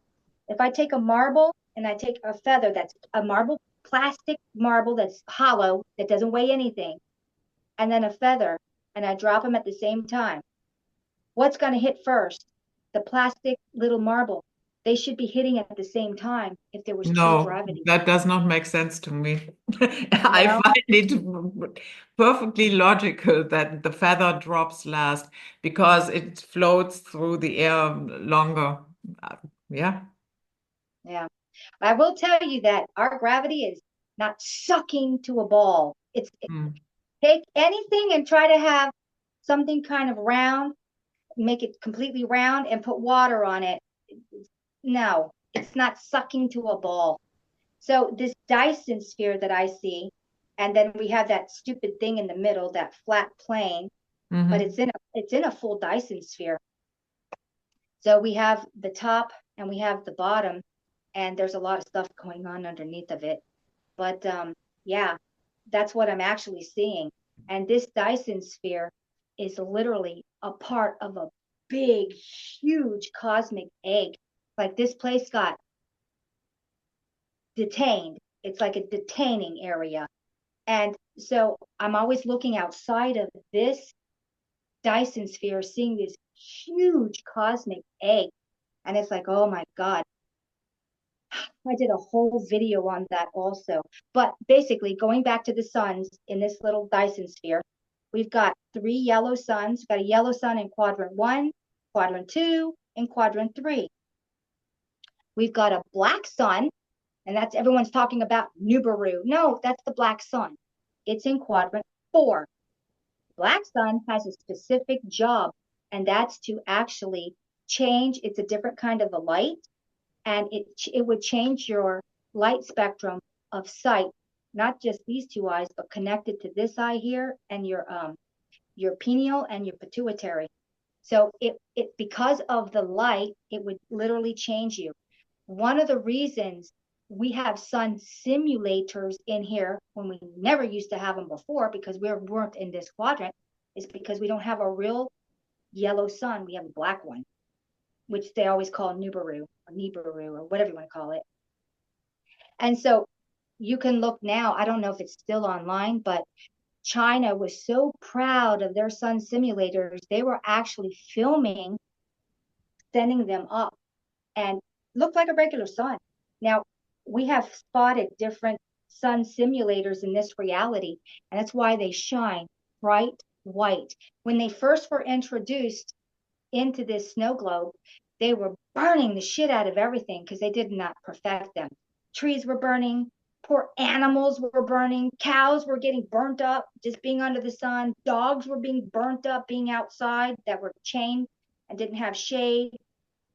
If I take a marble and I take a feather that's a marble, plastic marble that's hollow, that doesn't weigh anything, and then a feather, and I drop them at the same time, what's going to hit first? The plastic little marble. They should be hitting at the same time if there was true No, gravity. that does not make sense to me. I No, find it perfectly logical that the feather drops last because it floats through the air longer. Yeah. yeah. I will tell you that our gravity is not sucking to a ball. Mm. Take anything and try to have something kind of round, make it completely round and put water on it. No, it's not sucking to a ball. So this Dyson sphere that I see, and then we have that stupid thing in the middle, that flat plane, but Hmm. it's in a full Dyson sphere. So we have the top and we have the bottom, and there's a lot of stuff going on underneath of it. But yeah, that's what I'm actually seeing. And this Dyson sphere is literally a part of a big, huge cosmic egg. Like this place got detained. It's like a detaining area. And so I'm always looking outside of this Dyson sphere, seeing this huge cosmic egg. And it's like, oh my God, I did a whole video on that also. But basically, going back to the suns in this little Dyson sphere, we've got 3 yellow suns. We've got a yellow sun in quadrant 1, quadrant 2, and quadrant 3. We've got a black sun, and that's everyone's talking about Nibiru. No, that's the black sun. It's in quadrant 4. Black sun has a specific job, and that's to actually change. It's a different kind of a light, and it would change your light spectrum of sight, not just these two eyes, but connected to this eye here and your pineal and your pituitary. So it because of the light, it would literally change you. One of the reasons we have sun simulators in here when we never used to have them before because we weren't in this quadrant is because we don't have a real yellow sun. We have a black one, which they always call Nibiru or whatever you want to call it. And so you can look now. I don't know if it's still online, but China was so proud of their sun simulators. They were actually filming, sending them up, and looked like a regular sun. Now, we have spotted different sun simulators in this reality, and that's why they shine bright white. When they first were introduced into this snow globe, they were burning the shit out of everything because they did not perfect them. Trees were burning, poor animals were burning, cows were getting burnt up just being under the sun, dogs were being burnt up being outside that were chained and didn't have shade,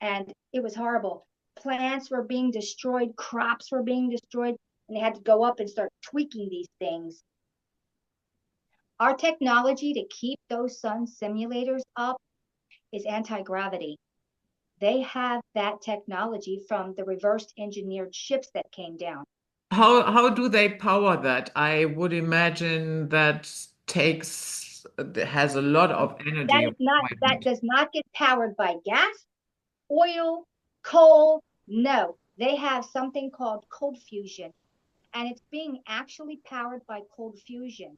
and it was horrible. Plants were being destroyed, crops were being destroyed, and they had to go up and start tweaking these things. Our technology to keep those sun simulators up is anti-gravity. They have that technology from the reversed engineered ships that came down. How do they power that? I would imagine that has a lot of energy That requirement. does not get powered by gas, oil, coal. No, they have something called cold fusion, and it's being actually powered by cold fusion.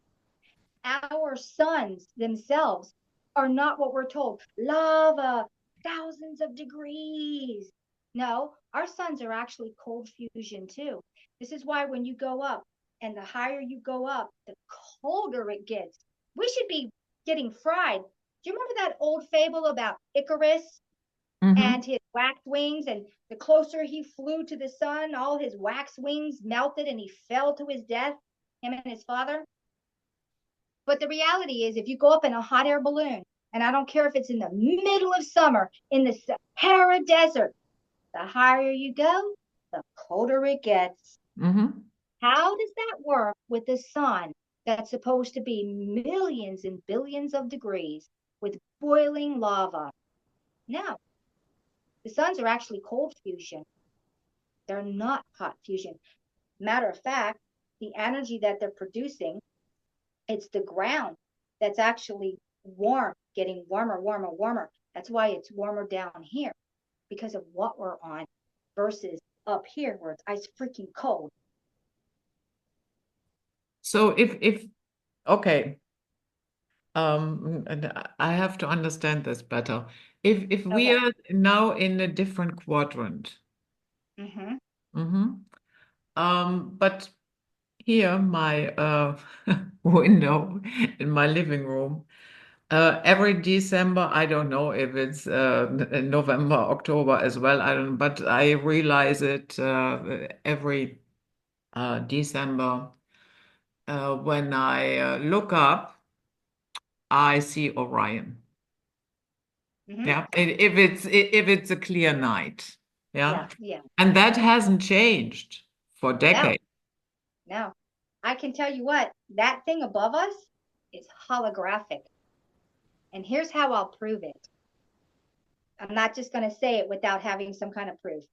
Our suns themselves are not what we're told. Lava, thousands of degrees. No, our suns are actually cold fusion too. This is why when you go up and the higher you go up, the colder it gets. We should be getting fried. Do you remember that old fable about Icarus Hmm. and his wax wings? And the closer he flew to the sun, all his wax wings melted and he fell to his death, him and his father. But the reality is, if you go up in a hot air balloon, and I don't care if it's in the middle of summer in the Sahara Desert, the higher you go, the colder it gets. Hmm. How does that work with the sun that's supposed to be millions and billions of degrees with boiling lava? No, the suns are actually cold fusion. They're not hot fusion. Matter of fact, the energy that they're producing, it's the ground that's actually warm, getting warmer, warmer, warmer. That's why it's warmer down here because of what we're on versus up here where it's ice freaking cold. So if okay, and I have to understand this better. If we Okay. are now in a different quadrant, Mm-hmm. hmm but here my window in my living room, every December, I don't know if it's November, October as well, I don't, but I realize it every December. When I look up, I see Orion. Mm-hmm. Yeah, if it's a clear night. Yeah, Yeah. Yeah. and that hasn't changed for No, decades. no. I can tell you what, that thing above us is holographic. And here's how I'll prove it. I'm not just going to say it without having some kind of proof.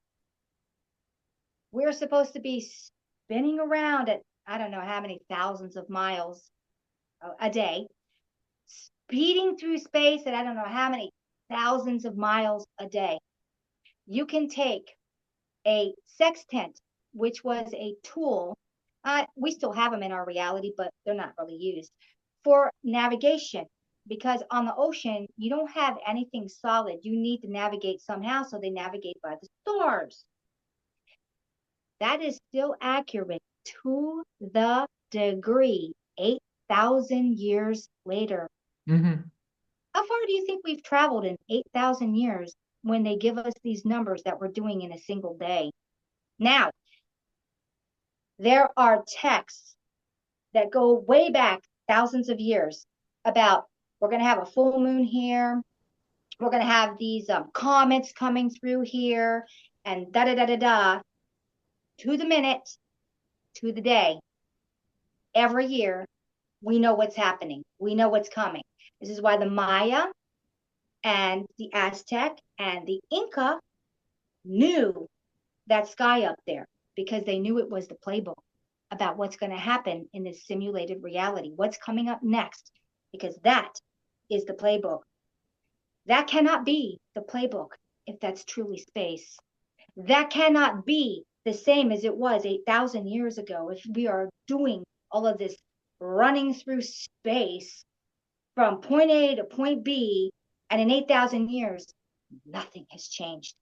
We're supposed to be spinning around at, I don't know how many thousands of miles a day, speeding through space at I don't know how many thousands of miles a day. You can take a sextant, which was a tool. We still have them in our reality, but they're not really used for navigation because on the ocean, you don't have anything solid. You need to navigate somehow, so they navigate by the stars. That is still accurate to the degree 8,000 years later. Hmm. How far do you think we've traveled in 8,000 years when they give us these numbers that we're doing in a single day? Now, there are texts that go way back thousands of years about we're going to have a full moon here. We're going to have these comets coming through here and da da da da da to the minute, to the day. Every year, we know what's happening. We know what's coming. This is why the Maya and the Aztec and the Inca knew that sky up there because they knew it was the playbook about what's going to happen in this simulated reality, what's coming up next, because that is the playbook. That cannot be the playbook if that's truly space. That cannot be the same as it was 8,000 years ago if we are doing all of this running through space from point A to point B, and in 8,000 years, nothing has changed.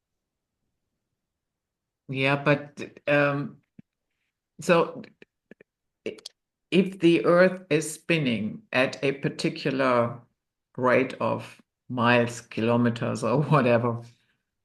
Yeah, but so if the Earth is spinning at a particular rate of miles, kilometers, or whatever,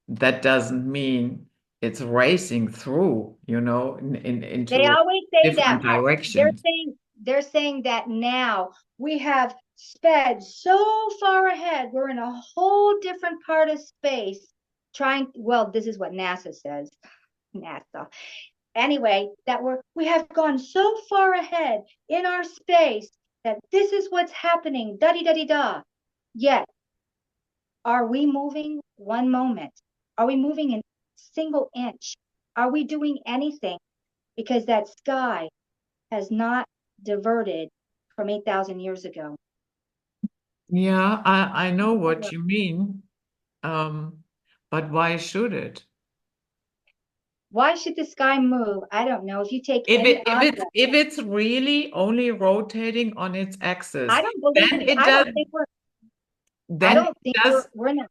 that doesn't mean it's racing through, They into always say different that. They're directions. saying they're saying that now we have sped so far ahead. We're in a whole different part of space trying, well, this is what NASA says. NASA. Anyway, that we have gone so far ahead in our space that this is what's happening. Da da da da. Yet, are we moving one moment? Are we moving in single inch? Are we doing anything? Because that sky has not diverted from 8,000 years ago. Yeah, I know what you mean. Um, but why should it? Why should the sky move? I don't know. If you take If any it if object, it's if it's really only rotating on its I axis, don't believe, then it I does don't think we're, I then don't it think does we're not.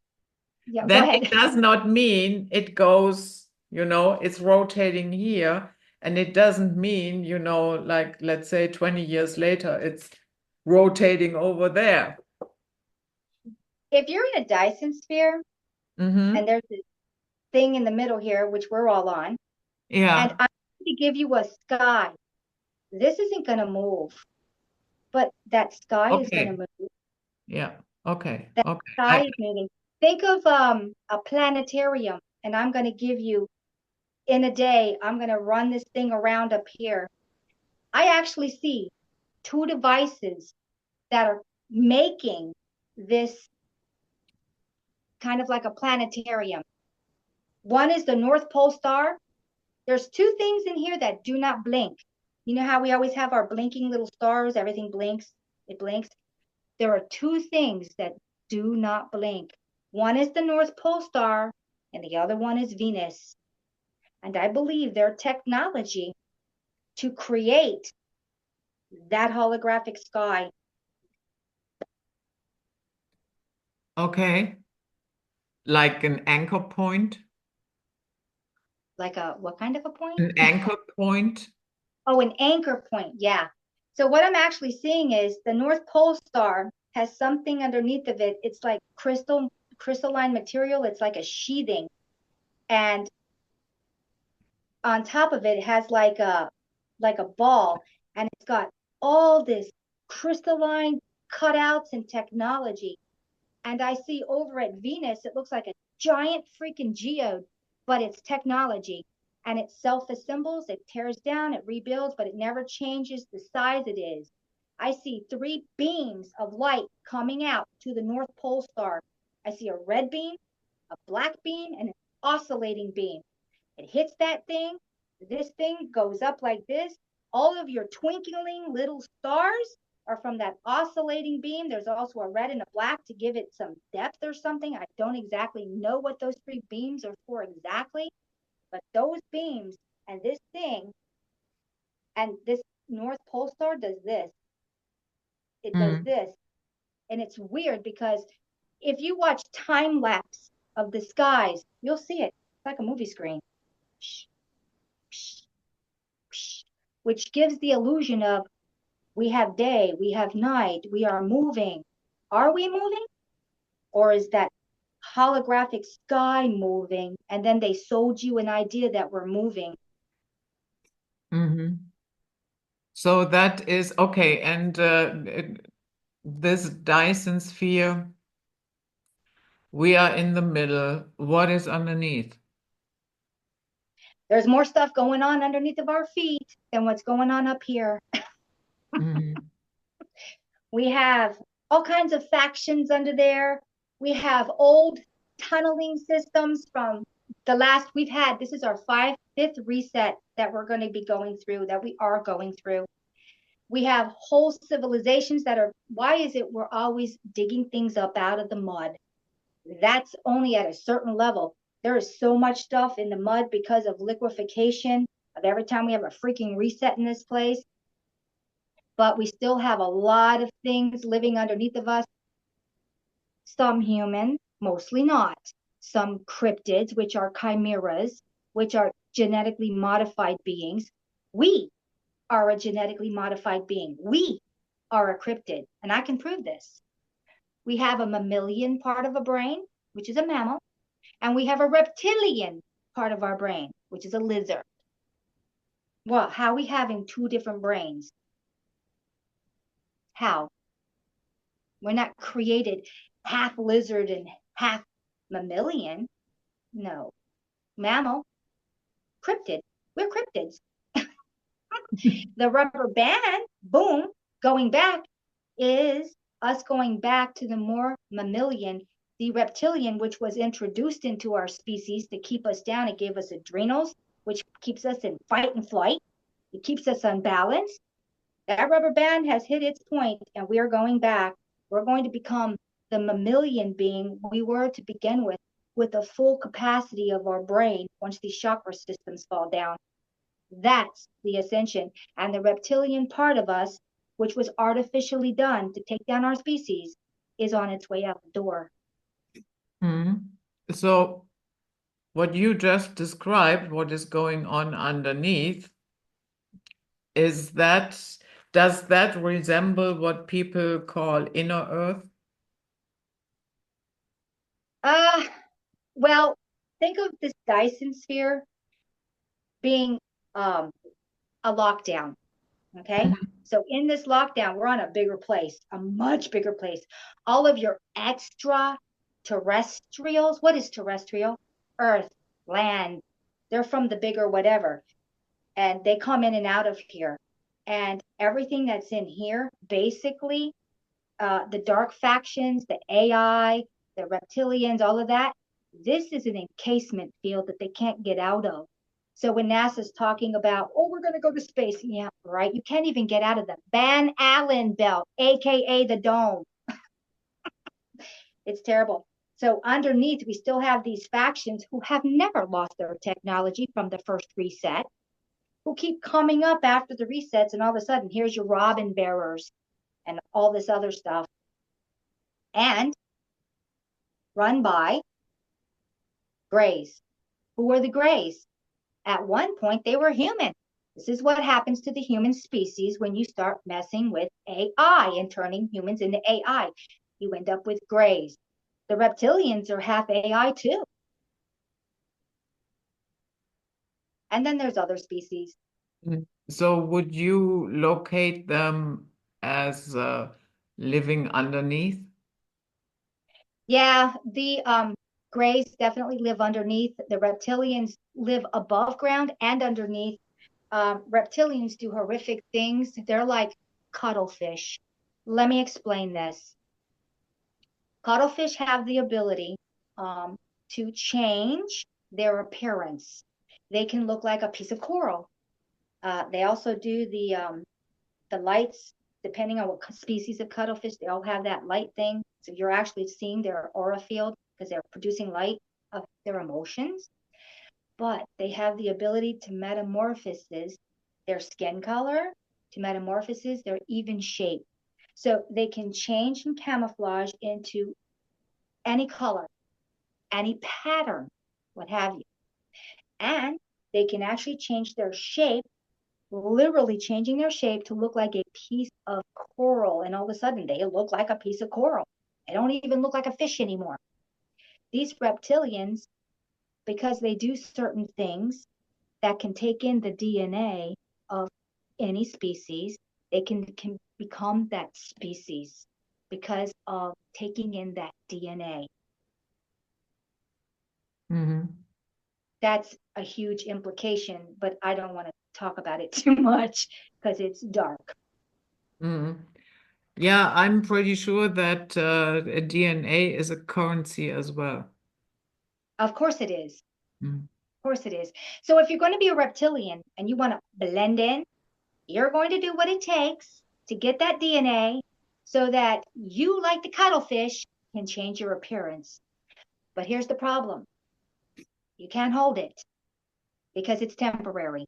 Yeah, go then it ahead. does not mean it goes, it's rotating here, and it doesn't mean, like let's say 20 years later, it's rotating over there. If you're in a Dyson sphere and Mm-hmm. there's this thing in the middle here, which we're all on, and Yeah. I'm going to give you a sky, this isn't going to move, but that sky is going to Okay. move. Yeah. Okay. That Okay. sky is moving. Think of a planetarium, and I'm going to give you in a day, I'm going to run this thing around up here. I actually see two devices that are making this kind of like a planetarium. One is the North Pole Star, There's two things in here that do not blink. You know how we always have our blinking little stars, everything blinks, it blinks. There are two things that do not blink. One is the North Pole star, and the other one is Venus. And I believe their technology to create that holographic sky. Okay. Like an anchor point? Like a what kind of a point? An anchor point? Oh, an anchor point. Yeah. So what I'm actually seeing is the North Pole star has something underneath of it. It's like crystalline material. It's like a sheathing. And on top of it, it has like a ball, and it's got all this crystalline cutouts and technology. And I see over at Venus, it looks like a giant freaking geode, but it's technology. And it self-assembles, it tears down, it rebuilds, but it never changes the size it is. I see three beams of light coming out to the North Pole star. I see a red beam, a black beam, and an oscillating beam. It hits that thing, this thing goes up like this. All of your twinkling little stars are from that oscillating beam. There's also a red and a black to give it some depth or something. I don't exactly know what those three beams are for exactly, but those beams and this thing and this North Pole star does this. It does Mm. this. And it's weird because if you watch time lapse of the skies, you'll see it. It's like a movie screen, which gives the illusion of we have day, we have night, we are moving. Are we moving? Or is that holographic sky moving? And then they sold you an idea that we're moving. Hmm. So that is okay. And this Dyson sphere, we are in the middle. What is underneath? There's more stuff going on underneath of our feet than what's going on up here. Hmm. We have all kinds of factions under there. We have old tunneling systems from the last we've had. This is our fifth reset that we're going to be going through, that we are going through. We have whole civilizations that are, why is it we're always digging things up out of the mud? That's only at a certain level. There is so much stuff in the mud because of liquefaction, of every time we have a freaking reset in this place. But we still have a lot of things living underneath of us. Some human, mostly not. Some cryptids, which are chimeras, which are genetically modified beings. We are a genetically modified being. We are a cryptid, and I can prove this. We have a mammalian part of a brain, which is a mammal, and we have a reptilian part of our brain, which is a lizard. Well, how are we having two different brains? How? We're not created half lizard and half mammalian. No. Mammal, cryptid. We're cryptids. The rubber band, boom, going back is us going back to the more mammalian, the reptilian, which was introduced into our species to keep us down. It gave us adrenals, which keeps us in fight and flight. It keeps us unbalanced. That rubber band has hit its point, and we are going back. We're going to become the mammalian being we were to begin with the full capacity of our brain once these chakra systems fall down. That's the ascension. And the reptilian part of us, which was artificially done to take down our species, is on its way out the door. Hmm. So what you just described, what is going on underneath, is that, does that resemble what people call inner Earth? Uh, well, think of this Dyson sphere being a lockdown. Okay. Mhm. So in this lockdown, we're on a bigger place, a much bigger place. All of your extra terrestrials, what is terrestrial? Earth, land, they're from the bigger whatever. And they come in and out of here. And everything that's in here, basically, the dark factions, the AI, the reptilians, all of that, this is an encasement field that they can't get out of. So when NASA's talking about, oh, we're going to go to space, yeah, right. You can't even get out of the Van Allen belt, aka the dome. It's terrible. So underneath, we still have these factions who have never lost their technology from the first reset, who keep coming up after the resets, and all of a sudden, here's your Robin bearers and all this other stuff, and run by Greys. Who are the Greys? At one point, they were human. This is what happens to the human species when you start messing with AI and turning humans into AI. You end up with Greys. The reptilians are half AI too. And then there's other species. So would you locate them as living underneath? Yeah, the Greys definitely live underneath. The reptilians live above ground and underneath. Reptilians do horrific things. They're like cuttlefish. Let me explain this. Cuttlefish have the ability to change their appearance. They can look like a piece of coral. They also do the lights, depending on what species of cuttlefish, they all have that light thing. So you're actually seeing their aura field because they're producing light of their emotions. But they have the ability to metamorphoses their skin color, to metamorphoses their even shape. So they can change and camouflage into any color, any pattern, what have you. And they can actually change their shape, literally changing their shape to look like a piece of coral. And all of a sudden, they look like a piece of coral. They don't even look like a fish anymore. These reptilians, because they do certain things that can take in the DNA of any species, they can become that species because of taking in that DNA. Mm-hmm. That's a huge implication, but I don't want to talk about it too much because it's dark. Mm-hmm. Yeah, I'm pretty sure that DNA is a currency as well. Of course it is. Mm. Of course it is. So if you're going to be a reptilian and you want to blend in, you're going to do what it takes to get that DNA so that you, like the cuttlefish, can change your appearance. But here's the problem. You can't hold it because it's temporary.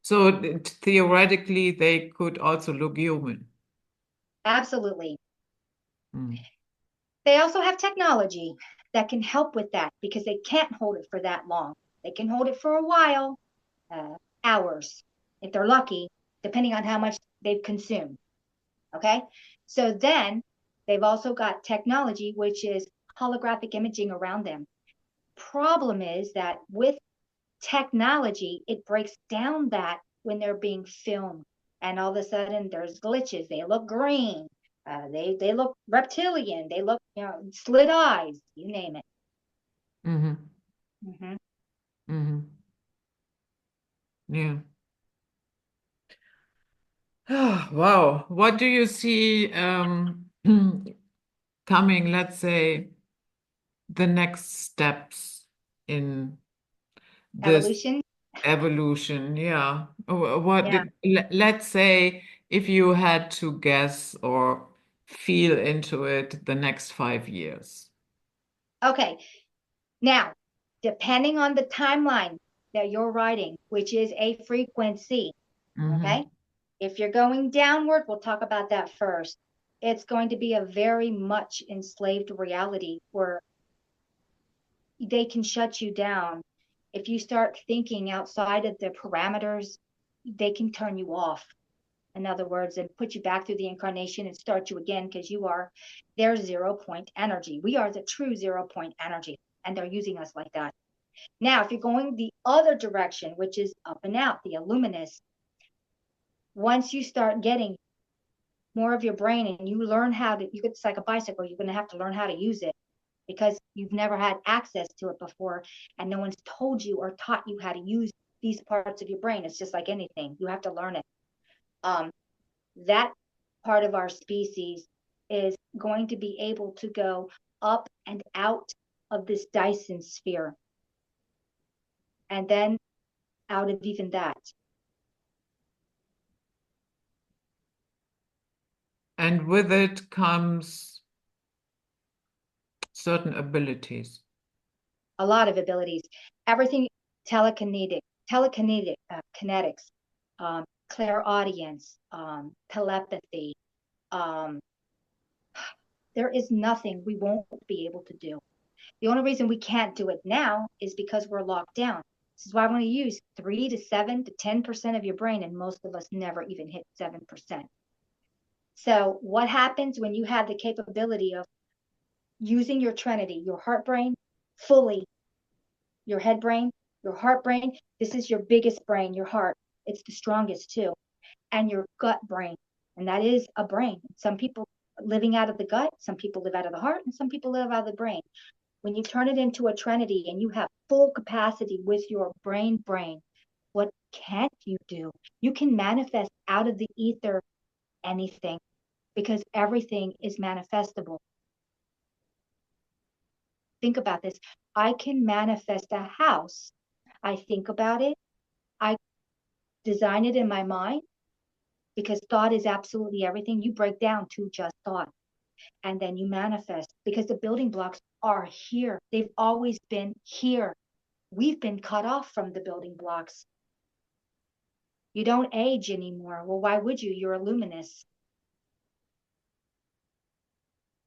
So theoretically, they could also look human. Absolutely. Mm. They also have technology that can help with that because they can't hold it for that long. They can hold it for a while, uh, hours, if they're lucky, depending on how much they've consumed. Okay. So then they've also got technology, which is holographic imaging around them. Problem is that with technology, it breaks down that when they're being filmed. And all of a sudden there's glitches. They look green. They look reptilian. They look, slit eyes, you name it. Mm-hmm. Mm-hmm. Mm-hmm. Yeah. Wow. What do you see coming, let's say, the next steps in this Evolution. evolution? Yeah. What Yeah. did, let's say if you had to guess or feel into it the next 5 years. Okay. Now, depending on the timeline that you're writing, which is a frequency, Mm-hmm. okay? If you're going downward, we'll talk about that first. It's going to be a very much enslaved reality where they can shut you down. If you start thinking outside of the parameters, they can turn you off, in other words, and put you back through the incarnation and start you again because you are their 0 point energy. We are the true 0 point energy, and they're using us like that. Now, if you're going the other direction, which is up and out, the illuminous, once you start getting more of your brain and you learn how to, it's like a bicycle, you're going to have to learn how to use it because you've never had access to it before and no one's told you or taught you how to use these parts of your brain. It's just like anything, you have to learn it. That part of our species is going to be able to go up and out of this Dyson sphere. And then out of even that, And with it comes certain abilities. a lot of abilities, everything telekinetic, kinetics, clairaudience, telepathy. Um, there is nothing we won't be able to do. The only reason we can't do it now is because we're locked down. This is why I want to use 3 to 7 to 10% of your brain, and most of us never even hit 7%. So, what happens when you have the capability of using your trinity, your heart brain, fully, your head brain, your heart brain? This is your biggest brain, your heart. It's the strongest too. And your gut brain. And that is a brain. Some people living out of the gut, some people live out of the heart, and some people live out of the brain. When you turn it into a trinity and you have full capacity with your brain, what can't you do? You can manifest out of the ether anything because everything is manifestable. Think about this. I can manifest a house. I think about it. I design it in my mind because thought is absolutely everything. You break down to just thought and then you manifest because the building blocks are here. They've always been here. We've been cut off from the building blocks. You don't age anymore. Well, why would you? You're a luminous.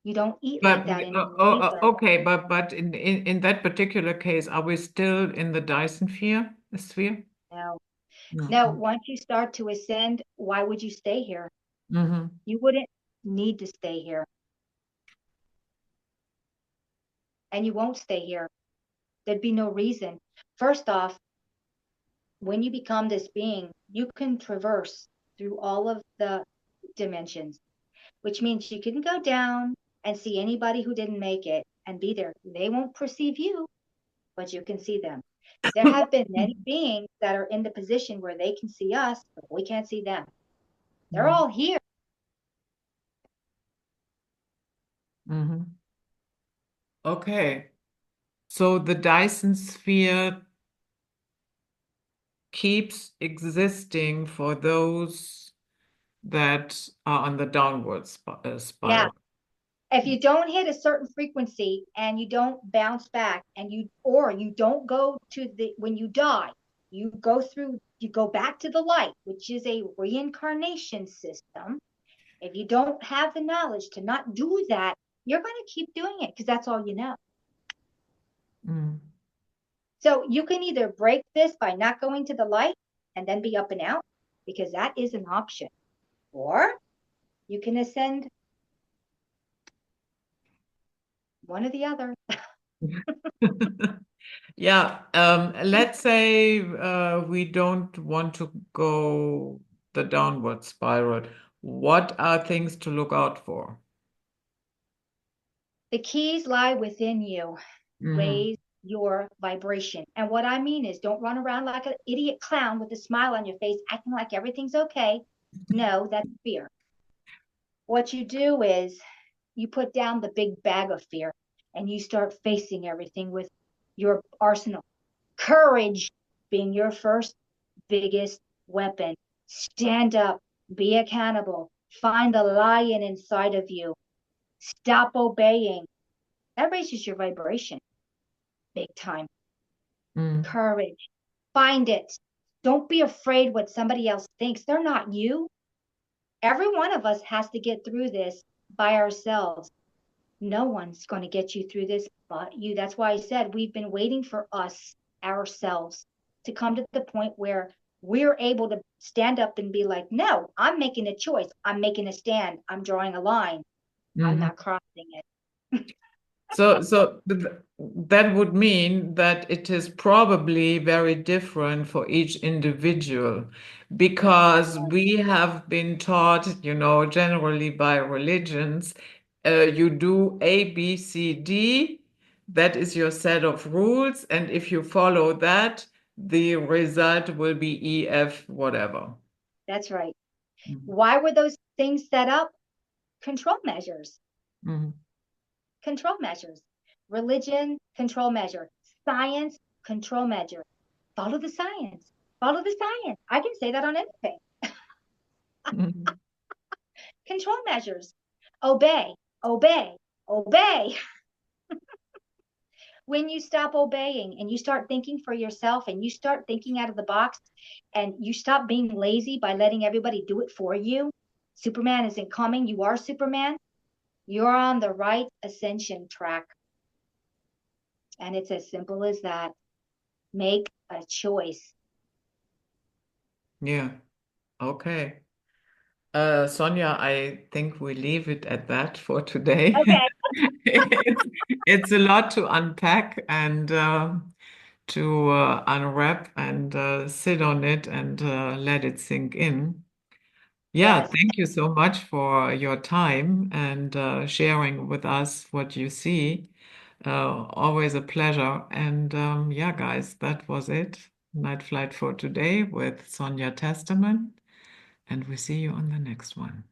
You don't eat like But that anymore either. okay, but in that particular case, are we still in the Dyson sphere? No. No. No, once you start to ascend, why would you stay here? Mm-hmm. You wouldn't need to stay here. And you won't stay here. There'd be no reason. First off, when you become this being, you can traverse through all of the dimensions, which means you can go down and see anybody who didn't make it and be there. They won't perceive you, but you can see them. There have been many beings that are in the position where they can see us, but we can't see them. They're all here. Mm-hmm. Okay. So the Dyson sphere keeps existing for those that are on the downward Yeah. spiral. If you don't hit a certain frequency and you don't bounce back and you don't go to the when you die, you go back to the light, which is a reincarnation system. If you don't have the knowledge to not do that, you're going to keep doing it because that's all you know. Mm. So you can either break this by not going to the light and then be up and out, because that is an option, or you can ascend, one or the other. Yeah, let's say we don't want to go the downward spiral. What are things to look out for? The keys lie within you. Hmm. Raise your vibration. And what I mean is don't run around like an idiot clown with a smile on your face, acting like everything's okay. No, that's fear. What you do is you put down the big bag of fear and you start facing everything with your arsenal. Courage being your first biggest weapon. Stand up, be accountable, find the lion inside of you. Stop obeying. That raises your vibration big time. Mm. Courage. Find it. Don't be afraid what somebody else thinks. They're not you. Every one of us has to get through this by ourselves. No one's going to get you through this but you. That's why I said we've been waiting for us, ourselves, to come to the point where we're able to stand up and be like, no, I'm making a choice. I'm making a stand. I'm drawing a line. I'm Mhm. not crossing it. That would mean that it is probably very different for each individual because we have been taught, generally by religions, you do A, B, C, D. That is your set of rules. And if you follow that, the result will be E, F, whatever. That's right. Mhm. Why were those things set up? Control measures. Mhm. Control measures. Religion, control measure. Science, control measure. Follow the science. Follow the science. I can say that on anything. Mhm. Control measures. Obey, obey, obey. When you stop obeying and you start thinking for yourself and you start thinking out of the box and you stop being lazy by letting everybody do it for you, Superman isn't coming. You are Superman. You're on the right ascension track. And it's as simple as that. Make a choice. Yeah. Okay. Sonja, I think we leave it at that for today. Okay. It's, it's a lot to unpack and to unwrap and sit on it and let it sink in. Yeah, Yes. thank you so much for your time and sharing with us what you see. Always a pleasure. And yeah, guys, that was it. Night Flight for today with Sonja Testerman. And we see you on the next one.